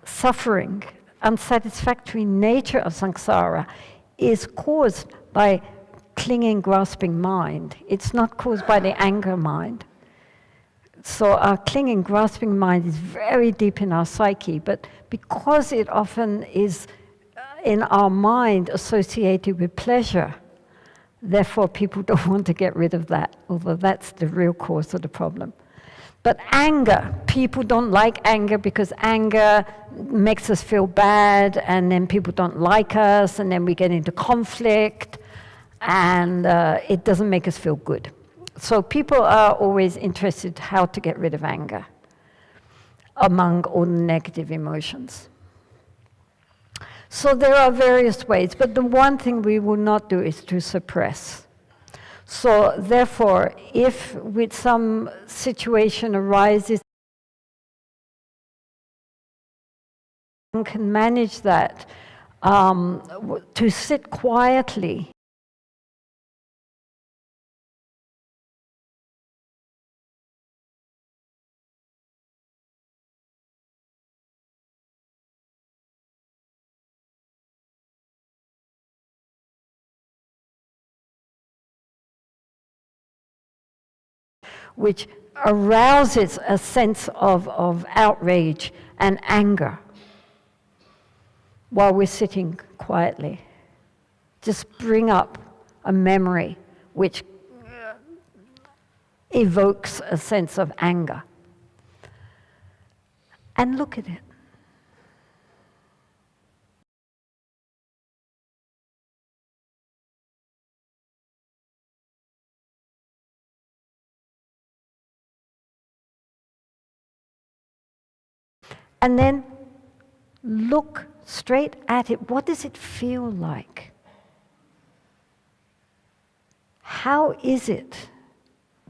suffering, unsatisfactory nature of samsara is caused by clinging, grasping mind. It's not caused by the anger mind. So our clinging, grasping mind is very deep in our psyche, but because it often is in our mind associated with pleasure, therefore people don't want to get rid of that, although that's the real cause of the problem. But anger, people don't like anger because anger makes us feel bad, and then people don't like us, and then we get into conflict, and it doesn't make us feel good. So people are always interested how to get rid of anger among all the negative emotions. So there are various ways, but the one thing we will not do is to suppress. So therefore, if with some situation arises, one can manage that, to sit quietly. Which arouses a sense of outrage and anger while we're sitting quietly. Just bring up a memory which evokes a sense of anger. And look at it. And then look straight at it. What does it feel like? How is it?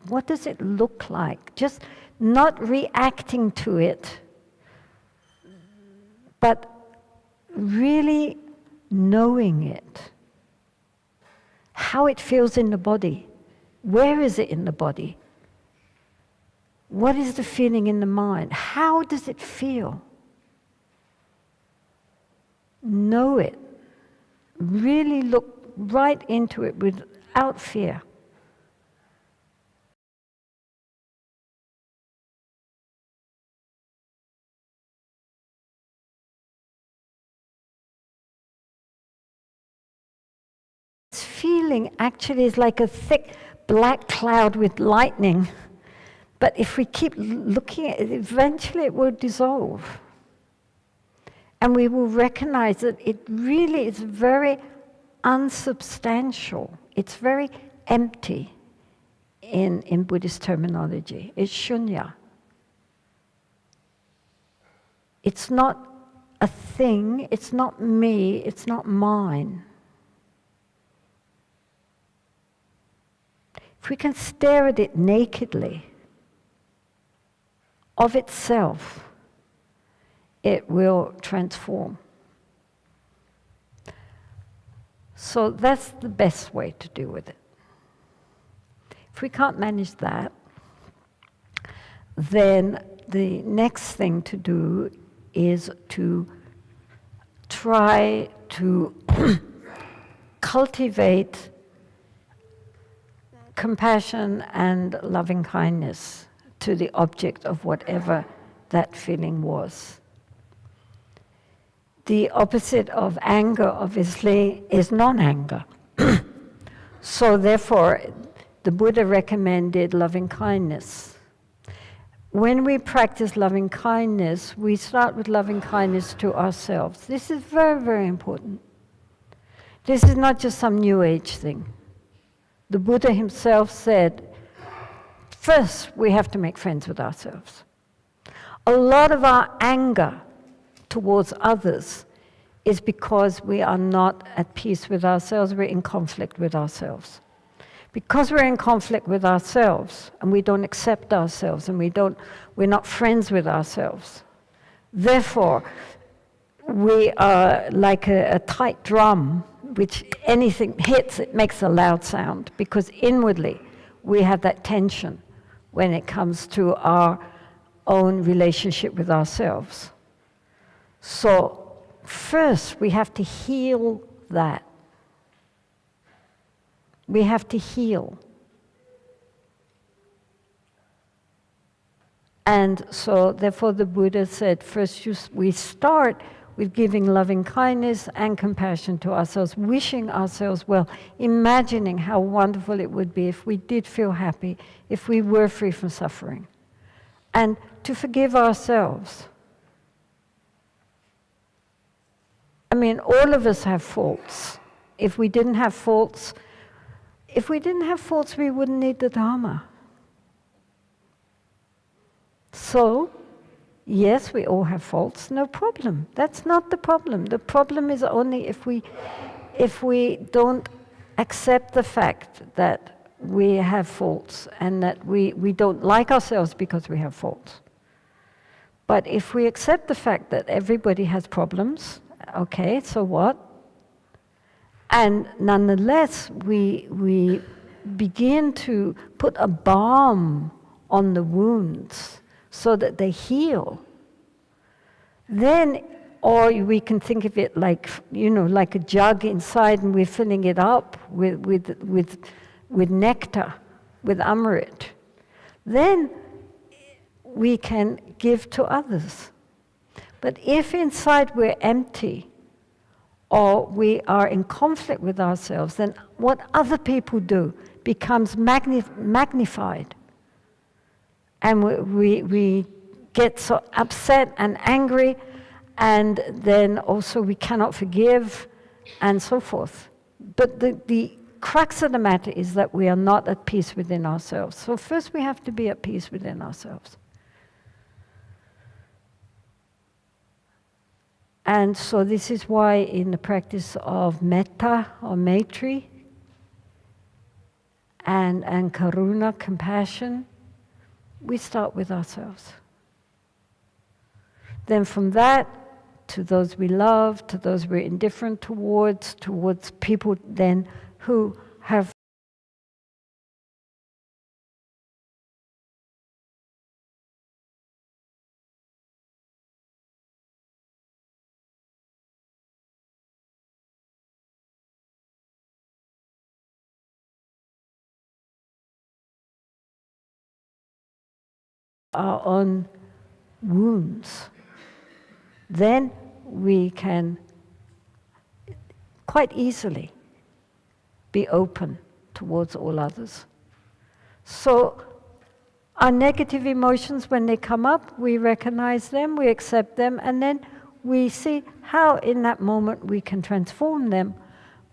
What does it look like? Just not reacting to it, but really knowing it. How it feels in the body. Where is it in the body? What is the feeling in the mind? How does it feel? Know it. Really look right into it without fear. This feeling actually is like a thick black cloud with lightning. But if we keep looking at it, eventually it will dissolve. And we will recognize that it really is very unsubstantial. It's very empty in Buddhist terminology. It's shunya. It's not a thing, it's not me, it's not mine. If we can stare at it nakedly, of itself, it will transform. So that's the best way to deal with it. If we can't manage that, then the next thing to do is to try to cultivate compassion and loving kindness to the object of whatever that feeling was. The opposite of anger, obviously, is non-anger. So therefore, the Buddha recommended loving kindness. When we practice loving kindness, we start with loving kindness to ourselves. This is very, very important. This is not just some New Age thing. The Buddha himself said, first, we have to make friends with ourselves. A lot of our anger towards others is because we are not at peace with ourselves, we're in conflict with ourselves. Because we're in conflict with ourselves, and we don't accept ourselves, and we're not friends with ourselves. Therefore, we are like a tight drum, which anything hits, it makes a loud sound, because inwardly we have that tension when it comes to our own relationship with ourselves. So first we have to heal that. We have to heal. And so therefore the Buddha said, first we start with giving loving kindness and compassion to ourselves, wishing ourselves well, imagining how wonderful it would be if we did feel happy, if we were free from suffering. And to forgive ourselves. I mean, all of us have faults. If we didn't have faults, we wouldn't need the Dharma. So, yes, we all have faults, no problem. That's not the problem. The problem is only if we don't accept the fact that we have faults and that we don't like ourselves because we have faults. But if we accept the fact that everybody has problems, okay, so what? And nonetheless, we begin to put a balm on the wounds so that they heal. Then, or we can think of it like, like a jug inside, and we're filling it up with nectar, with amrit. Then we can give to others. But if inside we're empty, or we are in conflict with ourselves, then what other people do becomes magnified. And we get so upset and angry, and then also we cannot forgive, and so forth. But the crux of the matter is that we are not at peace within ourselves. So first we have to be at peace within ourselves. And so this is why in the practice of metta or maitri and karuna, compassion, we start with ourselves. Then from that, to those we love, to those we're indifferent towards people then who have our own wounds, then we can quite easily be open towards all others. So our negative emotions, when they come up, we recognize them, we accept them, and then we see how in that moment we can transform them.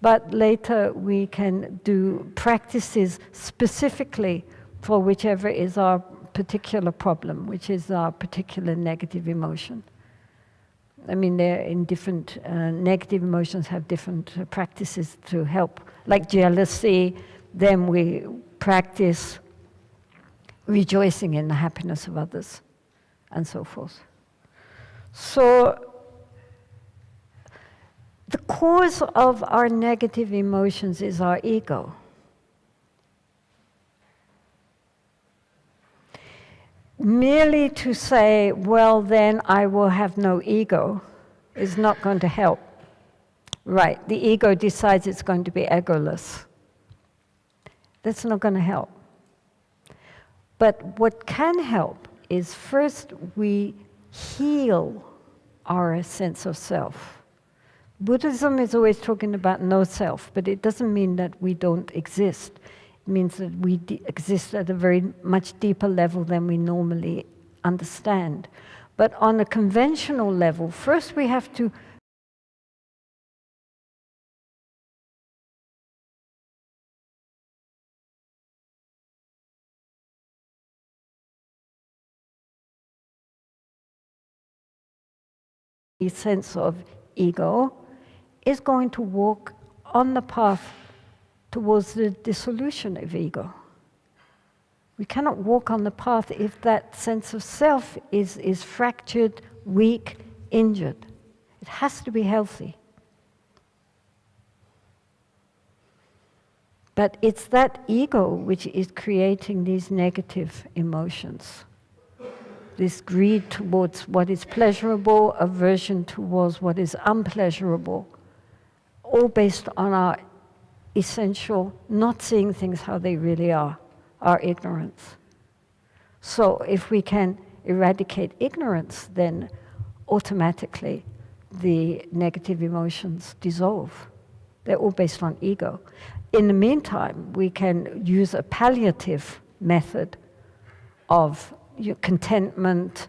But later we can do practices specifically for whichever is our particular problem, which is our particular negative emotion. I mean, they're in different, negative emotions have different practices to help. Like jealousy, then we practice rejoicing in the happiness of others, and so forth. So, the cause of our negative emotions is our ego. Merely to say, well, then I will have no ego, is not going to help. Right, the ego decides it's going to be egoless. That's not going to help. But what can help is first we heal our sense of self. Buddhism is always talking about no self, but it doesn't mean that we don't exist. It means that we exist at a very much deeper level than we normally understand. But on a conventional level, first we have to the sense of ego is going to walk on the path towards the dissolution of ego. We cannot walk on the path if that sense of self is fractured, weak, injured. It has to be healthy. But it's that ego which is creating these negative emotions. This greed towards what is pleasurable, aversion towards what is unpleasurable, all based on our essential not seeing things how they really are, our ignorance. So if we can eradicate ignorance, then automatically the negative emotions dissolve. They're all based on ego. In the meantime, we can use a palliative method of contentment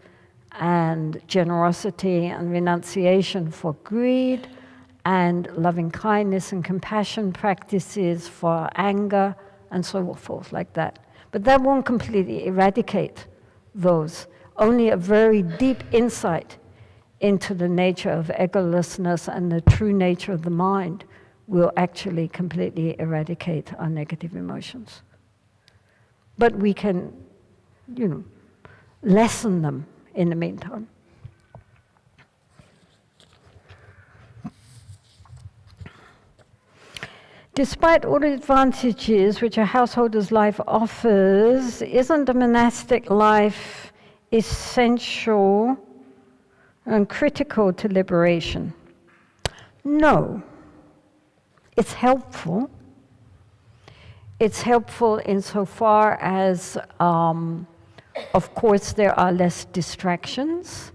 and generosity and renunciation for greed, and loving kindness and compassion practices for anger, and so forth like that. But that won't completely eradicate those. Only a very deep insight into the nature of egolessness and the true nature of the mind will actually completely eradicate our negative emotions. But we can, lessen them in the meantime. Despite all the advantages which a householder's life offers, isn't the monastic life essential and critical to liberation? No. It's helpful. It's helpful insofar as, of course, there are less distractions,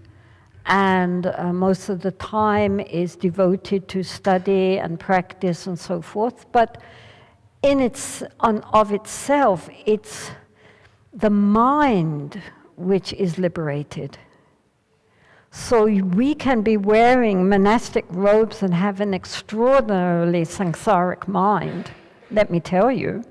and most of the time is devoted to study and practice and so forth. But of itself, it's the mind which is liberated. So we can be wearing monastic robes and have an extraordinarily samsaric mind, let me tell you.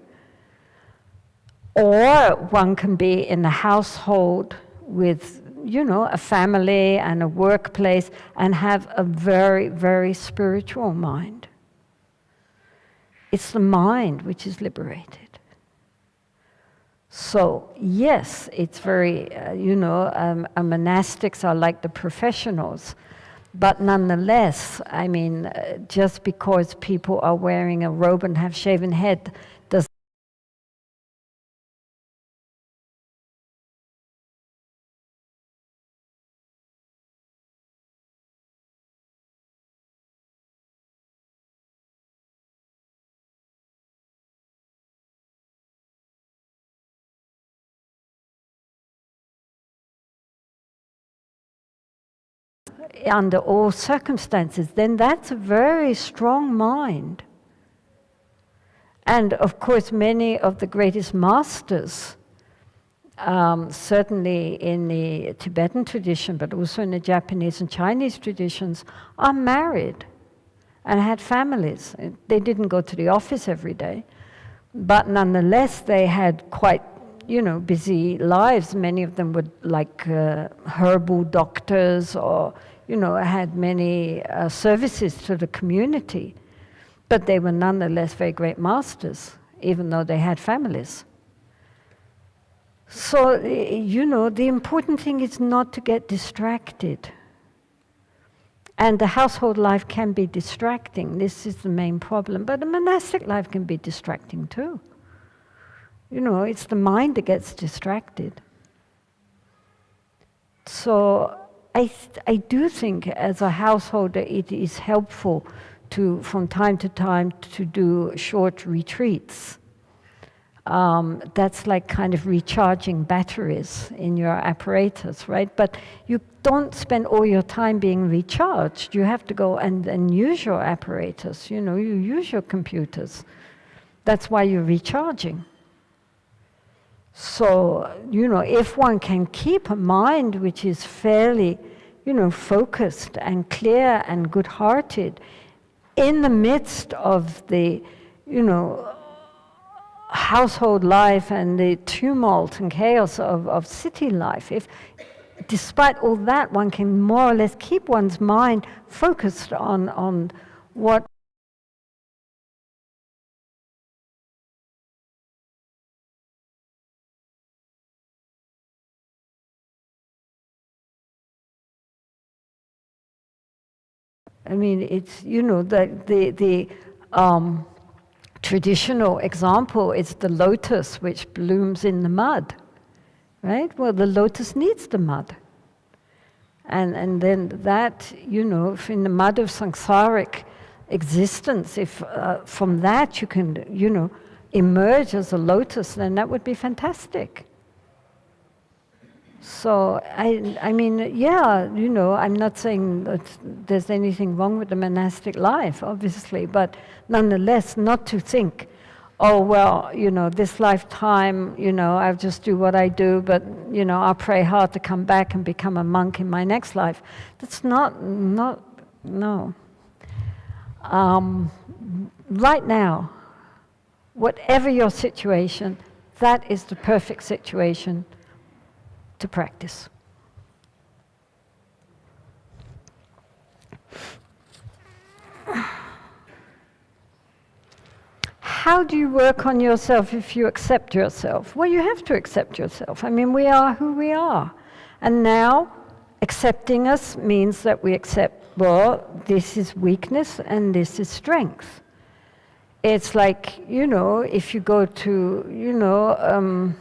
Or one can be in the household with a family and a workplace and have a very, very spiritual mind. It's the mind which is liberated. So yes, it's very, monastics are like the professionals, but nonetheless, I mean, just because people are wearing a robe and have shaven head does under all circumstances, then that's a very strong mind. And of course, many of the greatest masters, certainly in the Tibetan tradition, but also in the Japanese and Chinese traditions, are married and had families. They didn't go to the office every day, but nonetheless, they had quite busy lives. Many of them were like herbal doctors, or had many services to the community. But they were nonetheless very great masters, even though they had families. So, the important thing is not to get distracted. And the household life can be distracting. This is the main problem. But the monastic life can be distracting too. It's the mind that gets distracted. So I do think as a householder it is helpful to, from time to time, to do short retreats. That's like kind of recharging batteries in your apparatus, right? But you don't spend all your time being recharged. You have to go and use your apparatus, you use your computers. That's why you're recharging. So, if one can keep a mind which is fairly, focused and clear and good-hearted in the midst of the, household life and the tumult and chaos of city life, if despite all that one can more or less keep one's mind focused on what I mean, it's, the traditional example is the lotus which blooms in the mud, right? Well, the lotus needs the mud. And then that, if in the mud of samsaric existence, if from that you can, emerge as a lotus, then that would be fantastic. So, I mean, yeah, I'm not saying that there's anything wrong with the monastic life, obviously, but nonetheless, not to think, oh, well, this lifetime, I'll just do what I do, but, I'll pray hard to come back and become a monk in my next life. That's not no. Right now, whatever your situation, that is the perfect situation to practice. How do you work on yourself if you accept yourself? Well, you have to accept yourself. I mean, we are who we are. And now, accepting us means that we accept, well, this is weakness and this is strength. It's like, if you go to,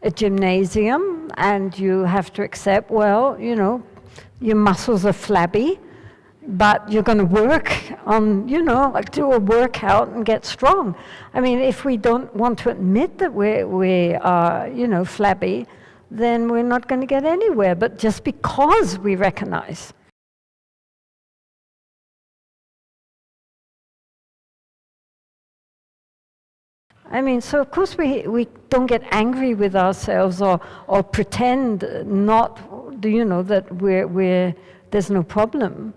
a gymnasium and you have to accept, well, your muscles are flabby, but you're going to work on, do a workout and get strong. I mean, if we don't want to admit that we are, flabby, then we're not going to get anywhere. But just because we recognize. I mean, so of course we don't get angry with ourselves or pretend not, that there's no problem.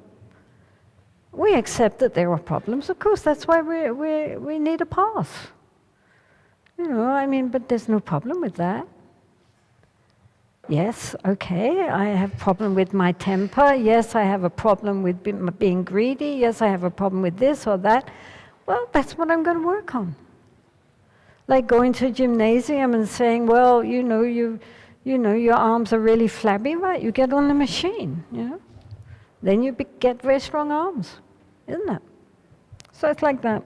We accept that there are problems. Of course, that's why we need a path. But there's no problem with that. Yes, okay, I have a problem with my temper. Yes, I have a problem with being greedy. Yes, I have a problem with this or that. Well, that's what I'm going to work on. Like going to a gymnasium and saying, well, you know, your arms are really flabby, right? You get on the machine, you know. Then you get very strong arms, isn't it? So it's like that.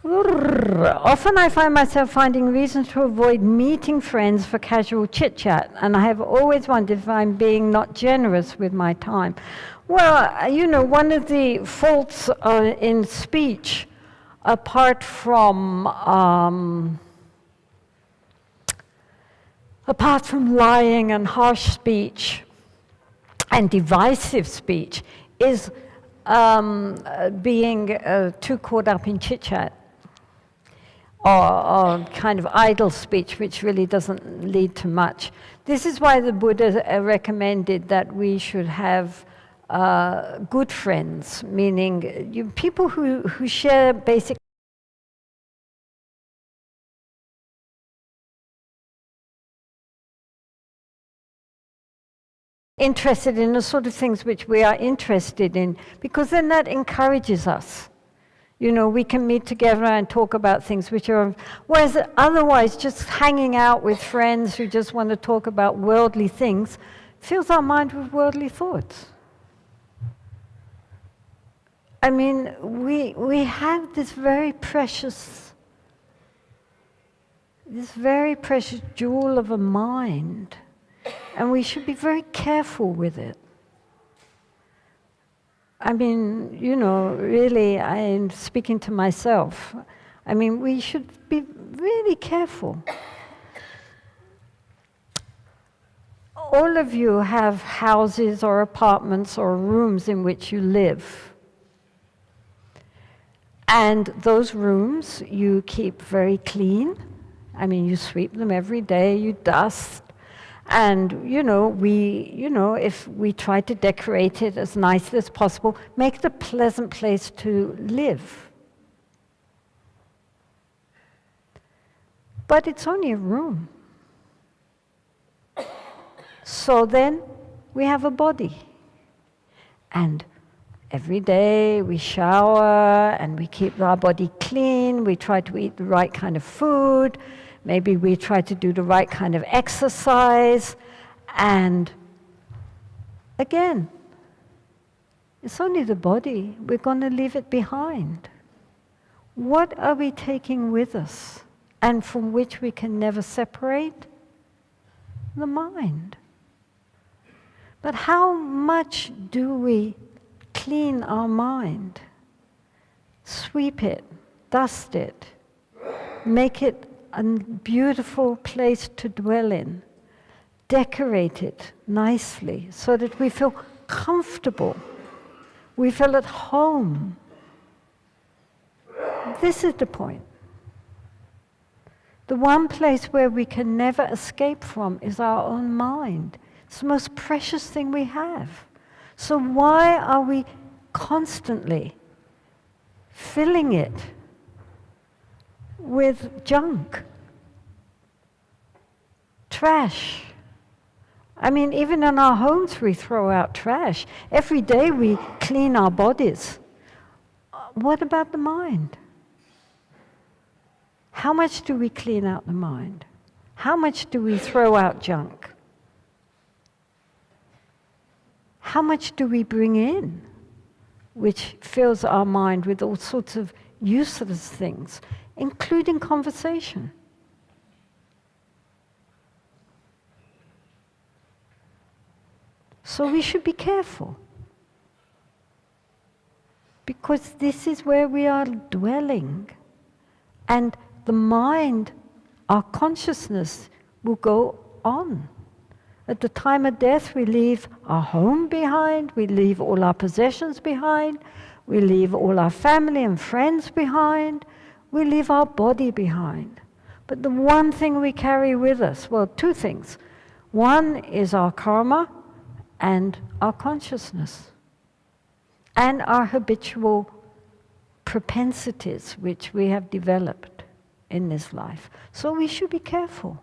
Often I find myself finding reasons to avoid meeting friends for casual chit-chat, and I have always wondered if I'm being not generous with my time. Well, you know, one of the faults in speech, apart from lying and harsh speech and divisive speech, is being too caught up in chit-chat. Or kind of idle speech, which really doesn't lead to much. This is why the Buddha recommended that we should have good friends, meaning people who share basic interested in the sort of things which we are interested in, because then that encourages us. You know, we can meet together and talk about things which are, whereas otherwise just hanging out with friends who just want to talk about worldly things fills our mind with worldly thoughts. I mean, we have this very precious jewel of a mind, and we should be very careful with it. I mean, you know, really, I'm speaking to myself. I mean, we should be really careful. All of you have houses or apartments or rooms in which you live. And those rooms you keep very clean. I mean, you sweep them every day, you dust. And, you know, if we try to decorate it as nicely as possible, make it a pleasant place to live. But it's only a room. So then we have a body. And every day we shower and we keep our body clean, we try to eat the right kind of food, maybe we try to do the right kind of exercise, and again, it's only the body. We're going to leave it behind. What are we taking with us, and from which we can never separate? The mind. But how much do we clean our mind? Sweep it, dust it, make it a beautiful place to dwell in. Decorate it nicely so that we feel comfortable. We feel at home. This is the point. The one place where we can never escape from is our own mind. It's the most precious thing we have. So why are we constantly filling it with junk, trash? I mean, even in our homes we throw out trash. Every day we clean our bodies. What about the mind? How much do we clean out the mind? How much do we throw out junk? How much do we bring in, which fills our mind with all sorts of useless things, including conversation? So we should be careful, because this is where we are dwelling, and the mind, our consciousness, will go on. At the time of death, we leave our home behind, we leave all our possessions behind, we leave all our family and friends behind, we leave our body behind. But the one thing we carry with us, well, two things. One is our karma and our consciousness, and our habitual propensities which we have developed in this life. So we should be careful,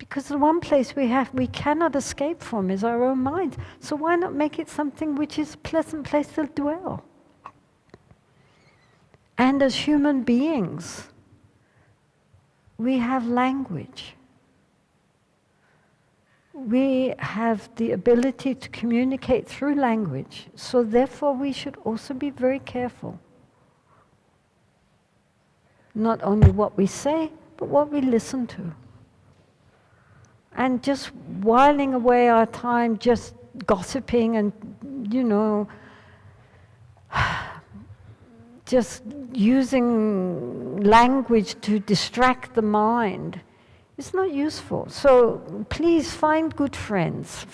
Because the one place we cannot escape from is our own mind. So why not make it something which is a pleasant place to dwell? And as human beings, we have language. We have the ability to communicate through language. So therefore we should also be very careful. Not only what we say, but what we listen to. And just whiling away our time, just gossiping and, just using language to distract the mind, it's not useful. So please find good friends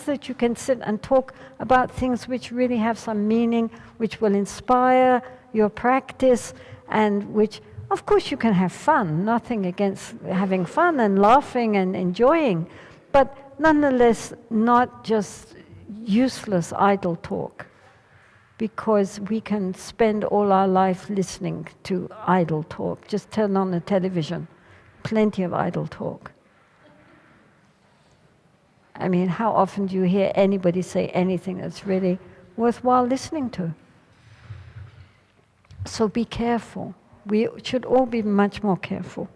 that you can sit and talk about things which really have some meaning, which will inspire your practice, and which, of course, you can have fun, nothing against having fun and laughing and enjoying, but nonetheless not just useless idle talk, because we can spend all our life listening to idle talk. Just turn on the television, plenty of idle talk. I mean, how often do you hear anybody say anything that's really worthwhile listening to? So be careful. We should all be much more careful.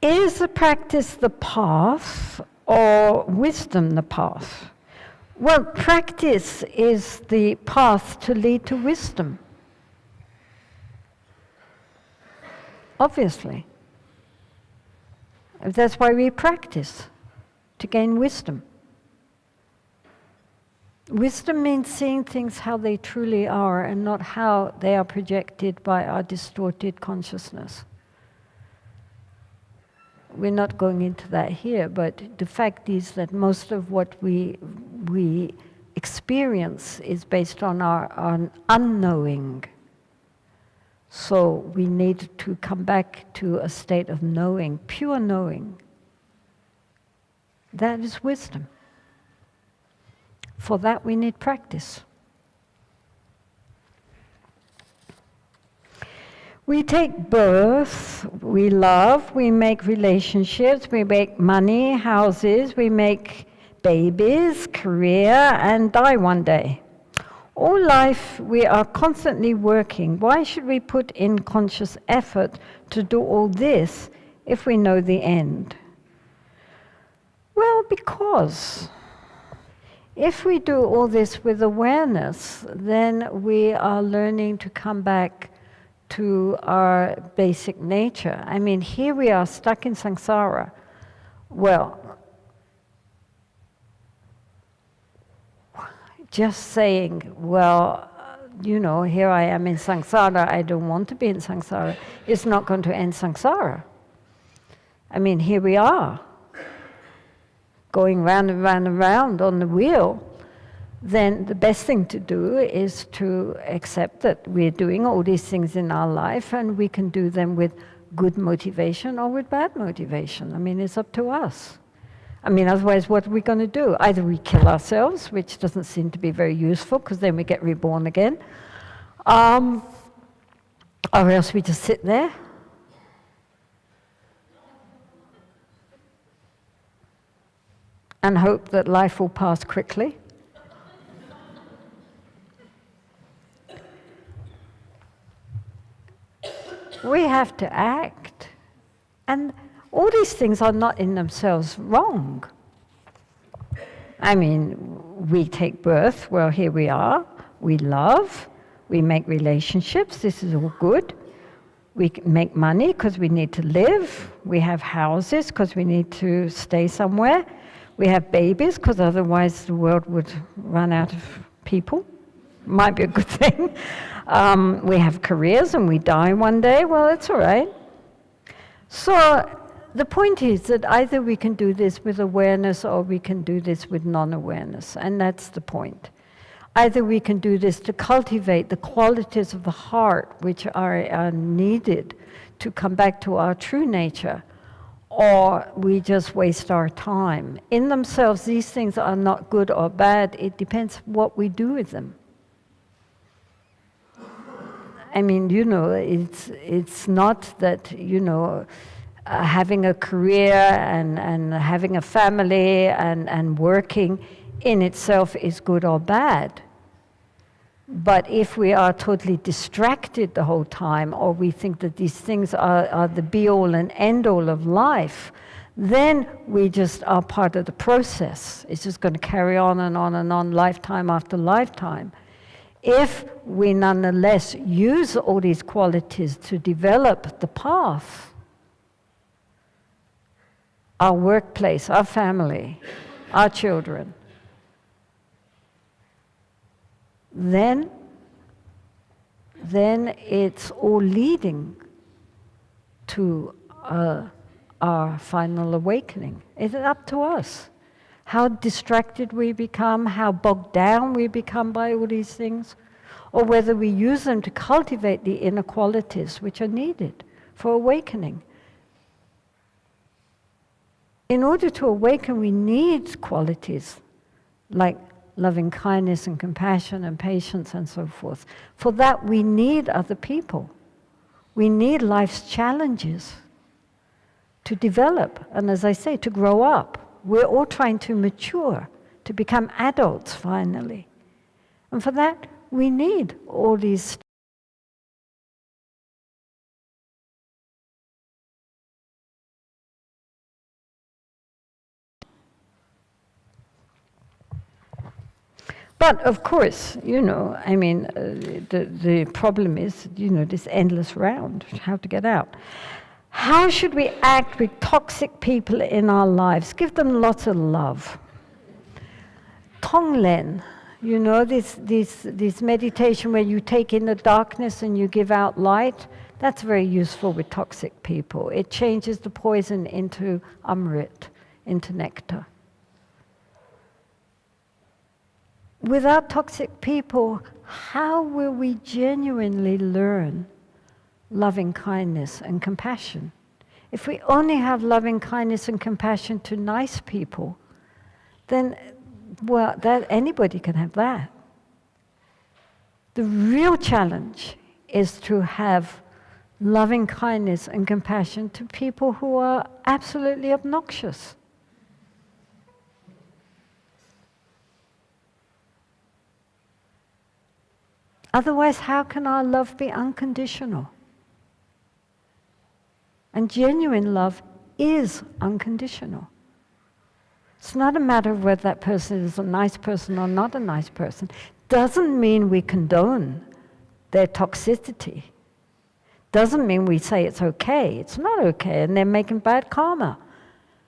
Is the practice the path or wisdom the path? Well, practice is the path to lead to wisdom. Obviously. That's why we practice, to gain wisdom. Wisdom means seeing things how they truly are and not how they are projected by our distorted consciousness. We're not going into that here, but the fact is that most of what we experience is based on our unknowing. So we need to come back to a state of knowing, pure knowing. That is wisdom. For that we need practice. We take birth, we love, we make relationships, we make money, houses, we make babies, career, and die one day. All life we are constantly working. Why should we put in conscious effort to do all this if we know the end? Well, because if we do all this with awareness, then we are learning to come back to our basic nature. I mean, here we are stuck in samsara. Well, just saying, well, here I am in samsara, I don't want to be in samsara, is not going to end samsara. I mean, here we are, going round and round and round on the wheel. Then the best thing to do is to accept that we're doing all these things in our life, and we can do them with good motivation or with bad motivation. I mean, it's up to us. I mean, otherwise what are we going to do? Either we kill ourselves, which doesn't seem to be very useful, because then we get reborn again, or else we just sit there. And hope that life will pass quickly. We have to act. And all these things are not in themselves wrong. I mean, we take birth, well, here we are. We love, we make relationships, this is all good. We make money because we need to live. We have houses because we need to stay somewhere. We have babies because otherwise the world would run out of people. Might be a good thing. We have careers and we die one day. Well, it's all right. So the point is that either we can do this with awareness or we can do this with non-awareness, and that's the point. Either we can do this to cultivate the qualities of the heart which are needed to come back to our true nature, or we just waste our time. In themselves, these things are not good or bad. It depends what we do with them. I mean, it's not that, having a career and having a family and working in itself is good or bad. But if we are totally distracted the whole time, or we think that these things are the be-all and end-all of life, then we just are part of the process. It's just going to carry on and on and on, lifetime after lifetime. If we nonetheless use all these qualities to develop the path, our workplace, our family, our children, then it's all leading to our final awakening. It's up to us. How distracted we become, how bogged down we become by all these things, or whether we use them to cultivate the inner qualities which are needed for awakening. In order to awaken, we need qualities like loving kindness and compassion and patience and so forth. For that, we need other people. We need life's challenges to develop, and as I say, to grow up. We're all trying to mature, to become adults finally. And for that, we need all these. But of course, the problem is, this endless round, how to get out. How should we act with toxic people in our lives? Give them lots of love. Tonglen, this meditation where you take in the darkness and you give out light, that's very useful with toxic people. It changes the poison into amrit, into nectar. Without toxic people, how will we genuinely learn loving kindness and compassion? If we only have loving kindness and compassion to nice people, then, that anybody can have that. The real challenge is to have loving kindness and compassion to people who are absolutely obnoxious. Otherwise, how can our love be unconditional? And genuine love is unconditional. It's not a matter of whether that person is a nice person or not a nice person. Doesn't mean we condone their toxicity. Doesn't mean we say it's okay. It's not okay, and they're making bad karma.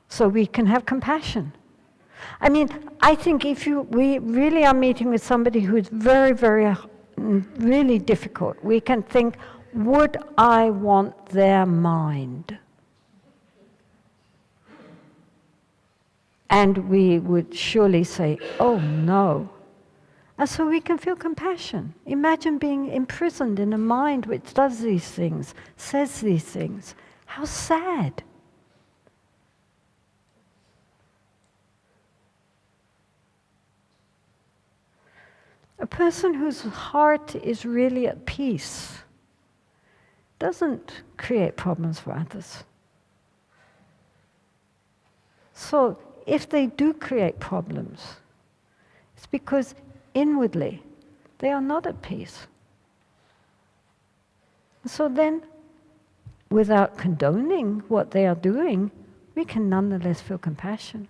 So we can have compassion. I think if we really are meeting with somebody who's very, very really difficult, we can think, would I want their mind? And we would surely say, oh no. And so we can feel compassion. Imagine being imprisoned in a mind which does these things, says these things. How sad. A person whose heart is really at peace doesn't create problems for others. So if they do create problems, it's because inwardly they are not at peace. So then, without condoning what they are doing, we can nonetheless feel compassion.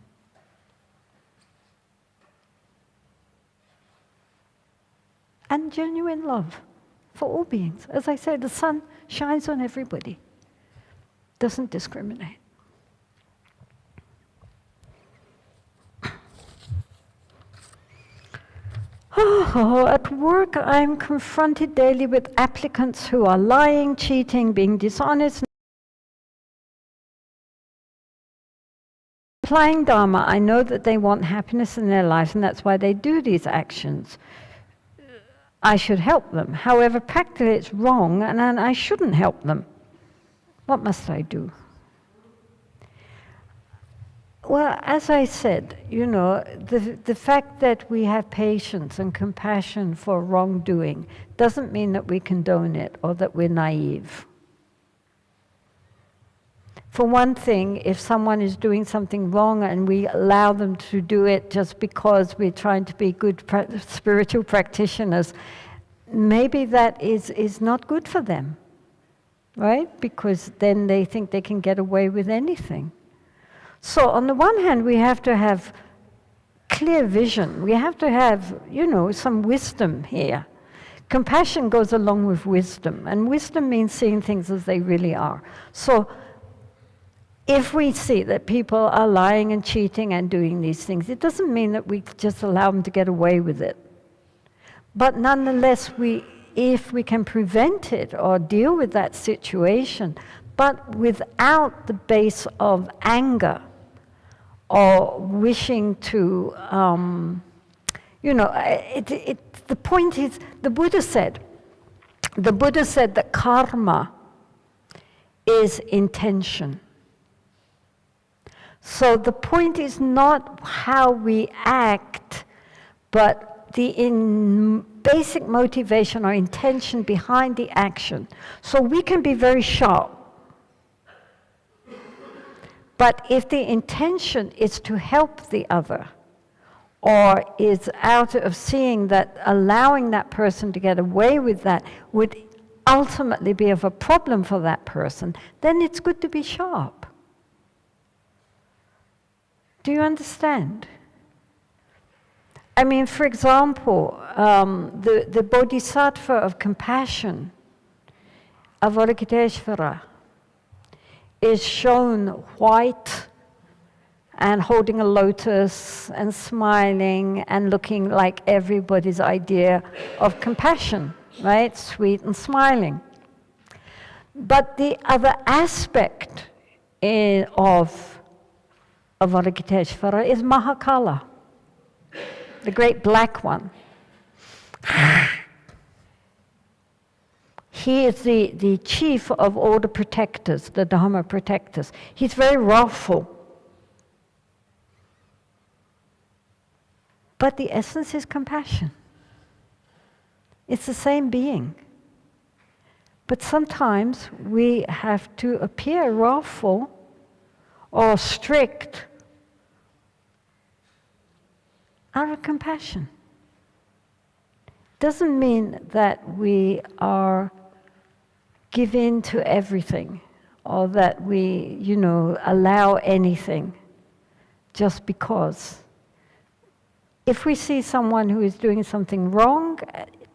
And genuine love for all beings. As I say, the sun shines on everybody, doesn't discriminate. At work, I'm confronted daily with applicants who are lying, cheating, being dishonest. Applying Dharma, I know that they want happiness in their lives, and that's why they do these actions. I should help them. However, practically it's wrong, and I shouldn't help them. What must I do? Well, as I said, the fact that we have patience and compassion for wrongdoing doesn't mean that we condone it or that we're naive. For one thing, if someone is doing something wrong and we allow them to do it just because we're trying to be good spiritual practitioners, maybe that is not good for them, right? Because then they think they can get away with anything. So on the one hand, we have to have clear vision. We have to have, some wisdom here. Compassion goes along with wisdom, and wisdom means seeing things as they really are. So if we see that people are lying and cheating and doing these things, it doesn't mean that we just allow them to get away with it. But nonetheless, if we can prevent it or deal with that situation, but without the base of anger or wishing to, the point is, the Buddha said that karma is intention. So the point is not how we act, but the basic motivation or intention behind the action. So we can be very sharp. But if the intention is to help the other, or is out of seeing that allowing that person to get away with that would ultimately be of a problem for that person, then it's good to be sharp. Do you understand? I mean, for example, the bodhisattva of compassion, Avalokiteshvara, is shown white and holding a lotus and smiling and looking like everybody's idea of compassion, right? Sweet and smiling. But the other aspect of Avalokiteshvara is Mahakala, the great black one. He is the chief of all the protectors, the Dharma protectors. He's very wrathful. But the essence is compassion. It's the same being. But sometimes we have to appear wrathful or strict out of compassion. Doesn't mean that we are give in to everything or that we, allow anything just because. If we see someone who is doing something wrong,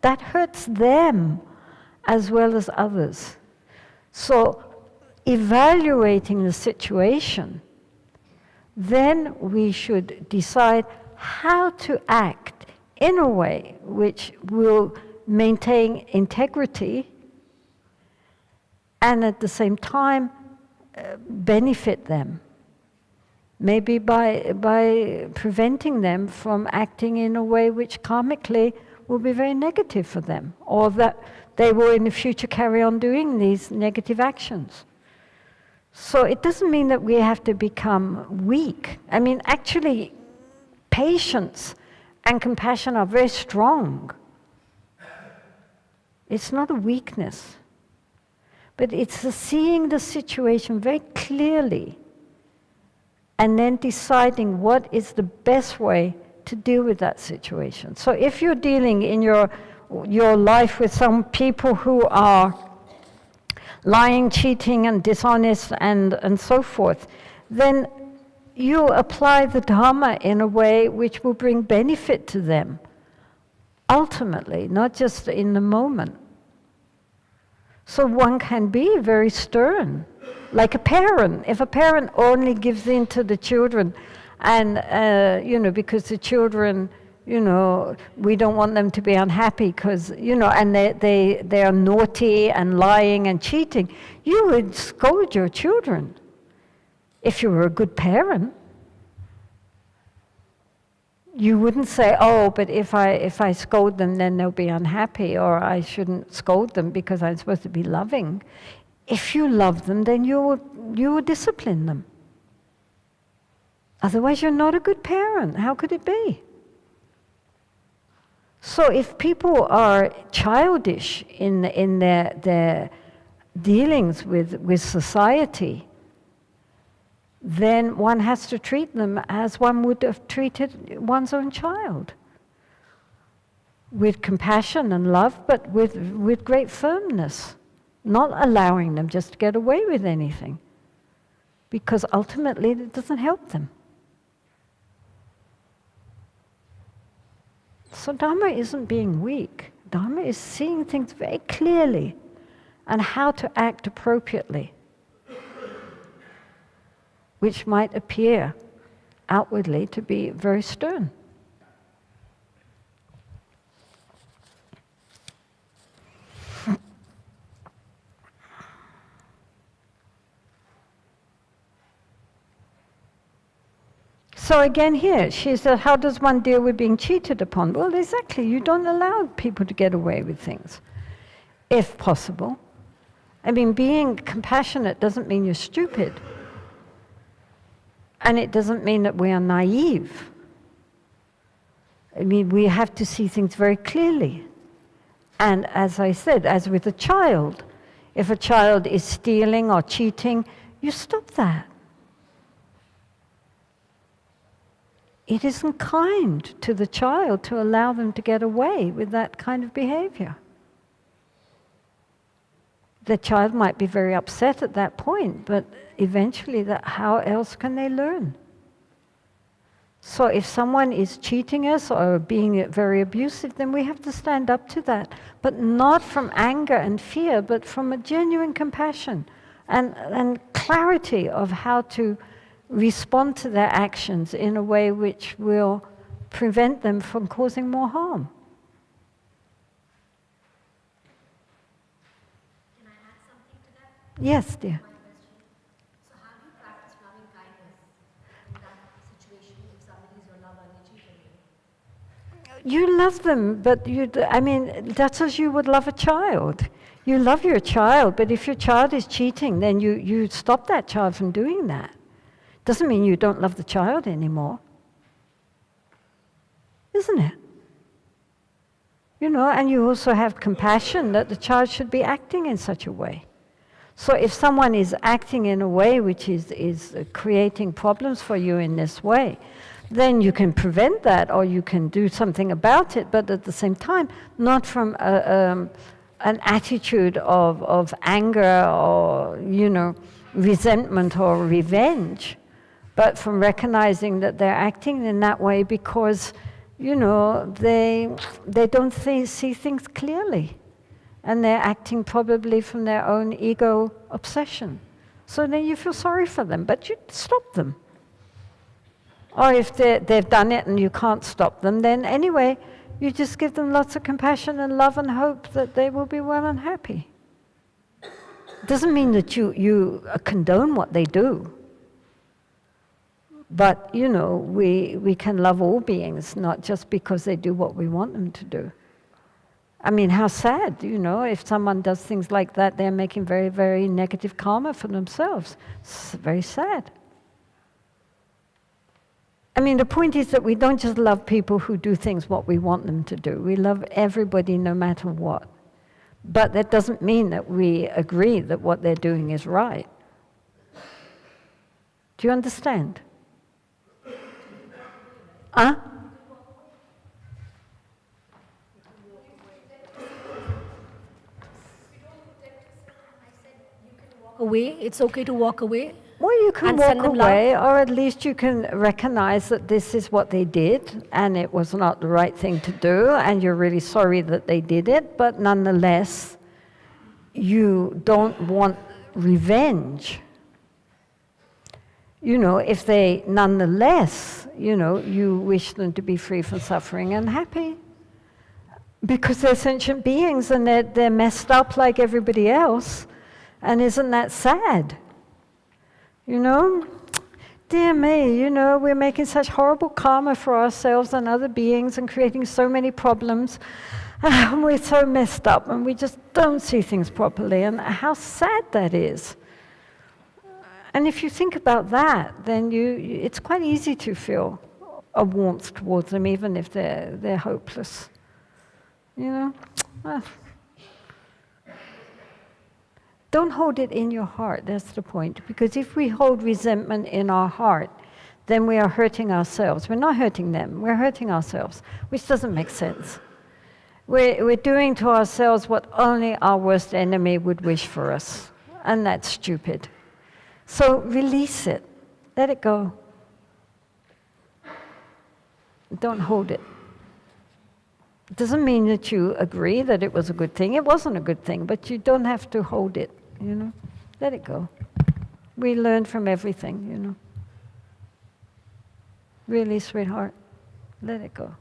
that hurts them as well as others. So evaluating the situation, then we should decide how to act in a way which will maintain integrity and at the same time benefit them. Maybe by preventing them from acting in a way which karmically will be very negative for them, or that they will in the future carry on doing these negative actions. So it doesn't mean that we have to become weak. I mean, actually, patience and compassion are very strong. It's not a weakness, but it's seeing the situation very clearly and then deciding what is the best way to deal with that situation. So if you're dealing in your life with some people who are lying, cheating, and dishonest, and so forth, then you apply the Dharma in a way which will bring benefit to them, ultimately, not just in the moment. So one can be very stern, like a parent. If a parent only gives in to the children, and because the children, we don't want them to be unhappy because, and they are naughty and lying and cheating, you would scold your children if you were a good parent. You wouldn't say, oh, but if I scold them, then they'll be unhappy, or I shouldn't scold them because I'm supposed to be loving. If you love them, then you will discipline them. Otherwise, you're not a good parent. How could it be? So if people are childish in their dealings with society, then one has to treat them as one would have treated one's own child. With compassion and love, but with great firmness. Not allowing them just to get away with anything. Because ultimately it doesn't help them. So Dharma isn't being weak. Dharma is seeing things very clearly and how to act appropriately, which might appear outwardly to be very stern. So again here, she said, how does one deal with being cheated upon? Well, exactly, you don't allow people to get away with things, if possible. I mean, being compassionate doesn't mean you're stupid. And it doesn't mean that we are naive. I mean, we have to see things very clearly. And as I said, as with a child, if a child is stealing or cheating, you stop that. It isn't kind to the child to allow them to get away with that kind of behavior. The child might be very upset at that point, but eventually how else can they learn? So if someone is cheating us or being very abusive, then we have to stand up to that, but not from anger and fear, but from a genuine compassion and clarity of how to respond to their actions in a way which will prevent them from causing more harm. Can I add something to that? Yes, dear. So how do you practice loving kindness in that situation if somebody is your lover and they cheat on you? You love them, but that's as you would love a child. You love your child, but if your child is cheating, then you stop that child from doing that. Doesn't mean you don't love the child anymore. Isn't it? And you also have compassion that the child should be acting in such a way. So if someone is acting in a way which is creating problems for you in this way, then you can prevent that or you can do something about it, but at the same time, not from an attitude of anger or, resentment or revenge, but from recognizing that they're acting in that way because, they don't see things clearly. And they're acting probably from their own ego obsession. So then you feel sorry for them, but you stop them. Or if they've done it and you can't stop them, then anyway, you just give them lots of compassion and love and hope that they will be well and happy. It doesn't mean that you condone what they do. But, we can love all beings, not just because they do what we want them to do. I mean, how sad, if someone does things like that, they're making very, very negative karma for themselves. It's very sad. I mean, the point is that we don't just love people who do things what we want them to do. We love everybody no matter what. But that doesn't mean that we agree that what they're doing is right. Do you understand? Huh? Away, it's okay to walk away. Well, you can walk away, or at least you can recognize that this is what they did, and it was not the right thing to do, and you're really sorry that they did it, but nonetheless, you don't want revenge. If they nonetheless, you wish them to be free from suffering and happy. Because they're sentient beings and they're messed up like everybody else. And isn't that sad? Dear me, we're making such horrible karma for ourselves and other beings and creating so many problems. And we're so messed up and we just don't see things properly. And how sad that is. And if you think about that, then it's quite easy to feel a warmth towards them, even if they're hopeless. You know? Don't hold it in your heart, that's the point. Because if we hold resentment in our heart, then we are hurting ourselves. We're not hurting them, we're hurting ourselves, which doesn't make sense. We're doing to ourselves what only our worst enemy would wish for us, and that's stupid. So release it, let it go. Don't hold it. It doesn't mean that you agree that it was a good thing. It wasn't a good thing, but you don't have to hold it, you know. Let it go. We learn from everything, you know. Really, sweetheart, let it go.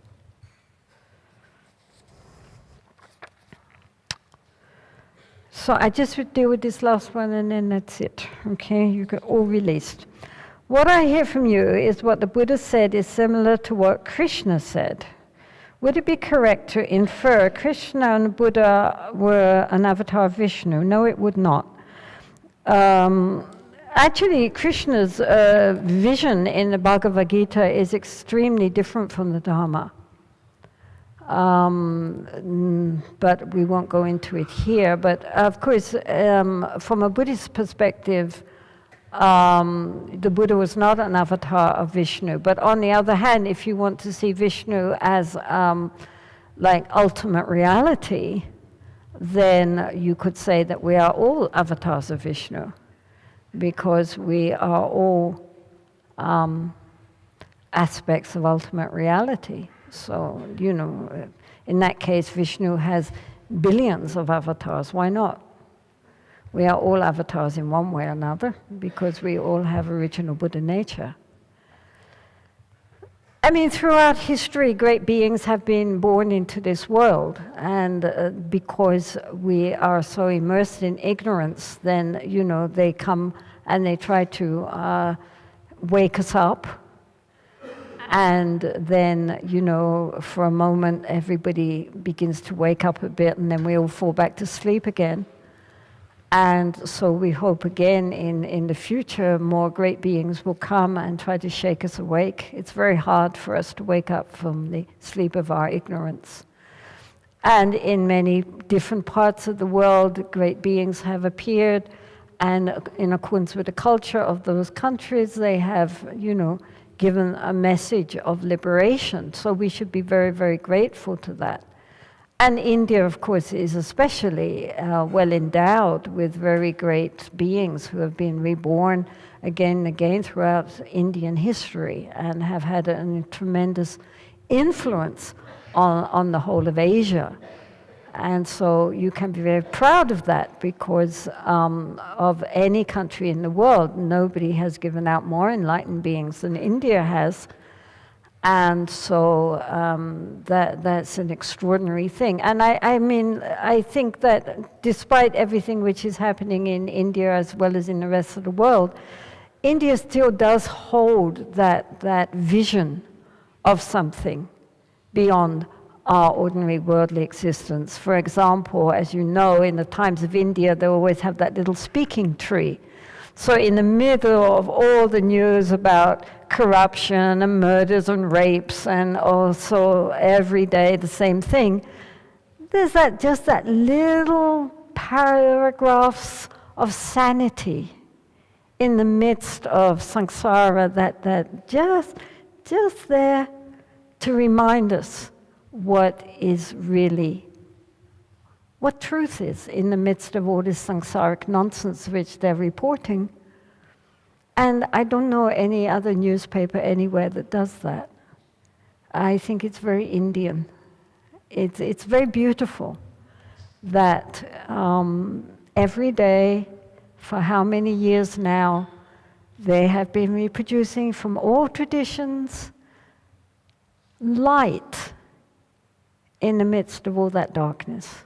So I just would deal with this last one and then that's it, okay? You get all released. What I hear from you is what the Buddha said is similar to what Krishna said. Would it be correct to infer Krishna and Buddha were an avatar of Vishnu? No, it would not. Actually, Krishna's vision in the Bhagavad Gita is extremely different from the Dharma. But we won't go into it here. But of course, from a Buddhist perspective, the Buddha was not an avatar of Vishnu. But on the other hand, if you want to see Vishnu as like ultimate reality, then you could say that we are all avatars of Vishnu, because we are all aspects of ultimate reality. So, you know, in that case, Vishnu has billions of avatars. Why not? We are all avatars in one way or another, because we all have original Buddha nature. I mean, throughout history, great beings have been born into this world, and because we are so immersed in ignorance, then, you know, they come and they try to wake us up. And then, you know, for a moment, everybody begins to wake up a bit, and then we all fall back to sleep again. And so we hope again in the future, more great beings will come and try to shake us awake. It's very hard for us to wake up from the sleep of our ignorance. And in many different parts of the world, great beings have appeared, and in accordance with the culture of those countries, they have, you know, given a message of liberation. So we should be very, very grateful to that. And India, of course, is especially well endowed with very great beings who have been reborn again and again throughout Indian history and have had a tremendous influence on the whole of Asia. And so you can be very proud of that, because of any country in the world, nobody has given out more enlightened beings than India has. And so that's an extraordinary thing. And I mean, I think that despite everything which is happening in India as well as in the rest of the world, India still does hold that vision of something beyond our ordinary worldly existence. For example, as you know, in the times of India, they always have that little speaking tree. So in the middle of all the news about corruption and murders and rapes, and also every day the same thing, there's just that little paragraphs of sanity in the midst of samsara that just there to remind us what truth is in the midst of all this samsaric nonsense which they're reporting. And I don't know any other newspaper anywhere that does that. I think it's very Indian. It's very beautiful that every day, for how many years now, they have been reproducing from all traditions light in the midst of all that darkness.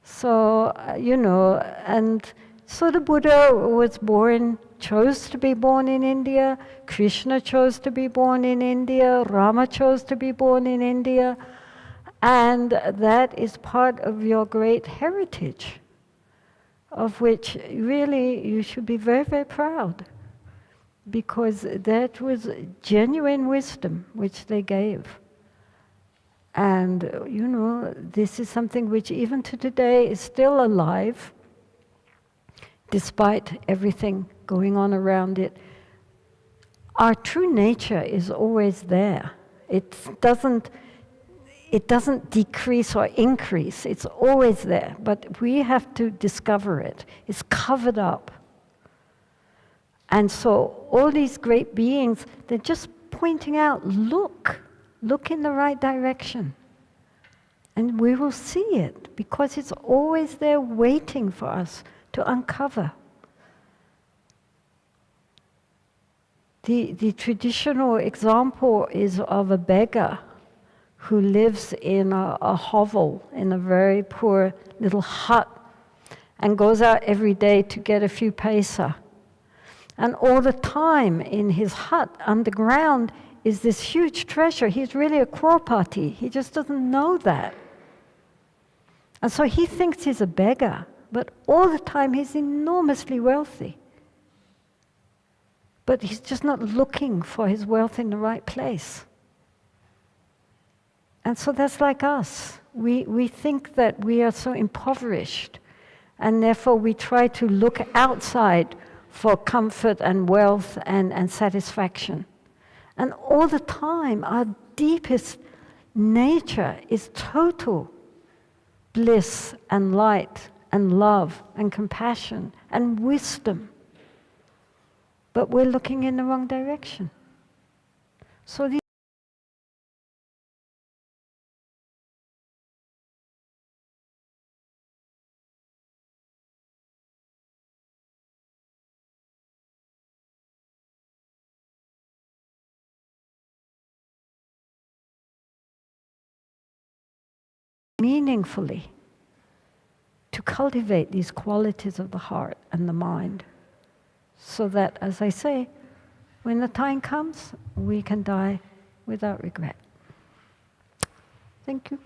So, you know, and so the Buddha was born, chose to be born in India, Krishna chose to be born in India, Rama chose to be born in India, and that is part of your great heritage, of which really you should be very, very proud. because that was genuine wisdom which they gave. And, this is something which even to today is still alive, despite everything going on around it. Our true nature is always there. It doesn't decrease or increase. It's always there, but we have to discover it. It's covered up. And so all these great beings, they're just pointing out, look in the right direction. And we will see it, because it's always there waiting for us to uncover. The traditional example is of a beggar who lives in a hovel, in a very poor little hut, and goes out every day to get a few paisa. And all the time in his hut underground is this huge treasure. He's really a kropati. He just doesn't know that. And so he thinks he's a beggar, but all the time he's enormously wealthy. But he's just not looking for his wealth in the right place. And so that's like us. We think that we are so impoverished, and therefore we try to look outside for comfort and wealth and satisfaction. And all the time, our deepest nature is total bliss and light and love and compassion and wisdom. But we're looking in the wrong direction. So these meaningfully to cultivate these qualities of the heart and the mind, so that, as I say, when the time comes, we can die without regret. Thank you.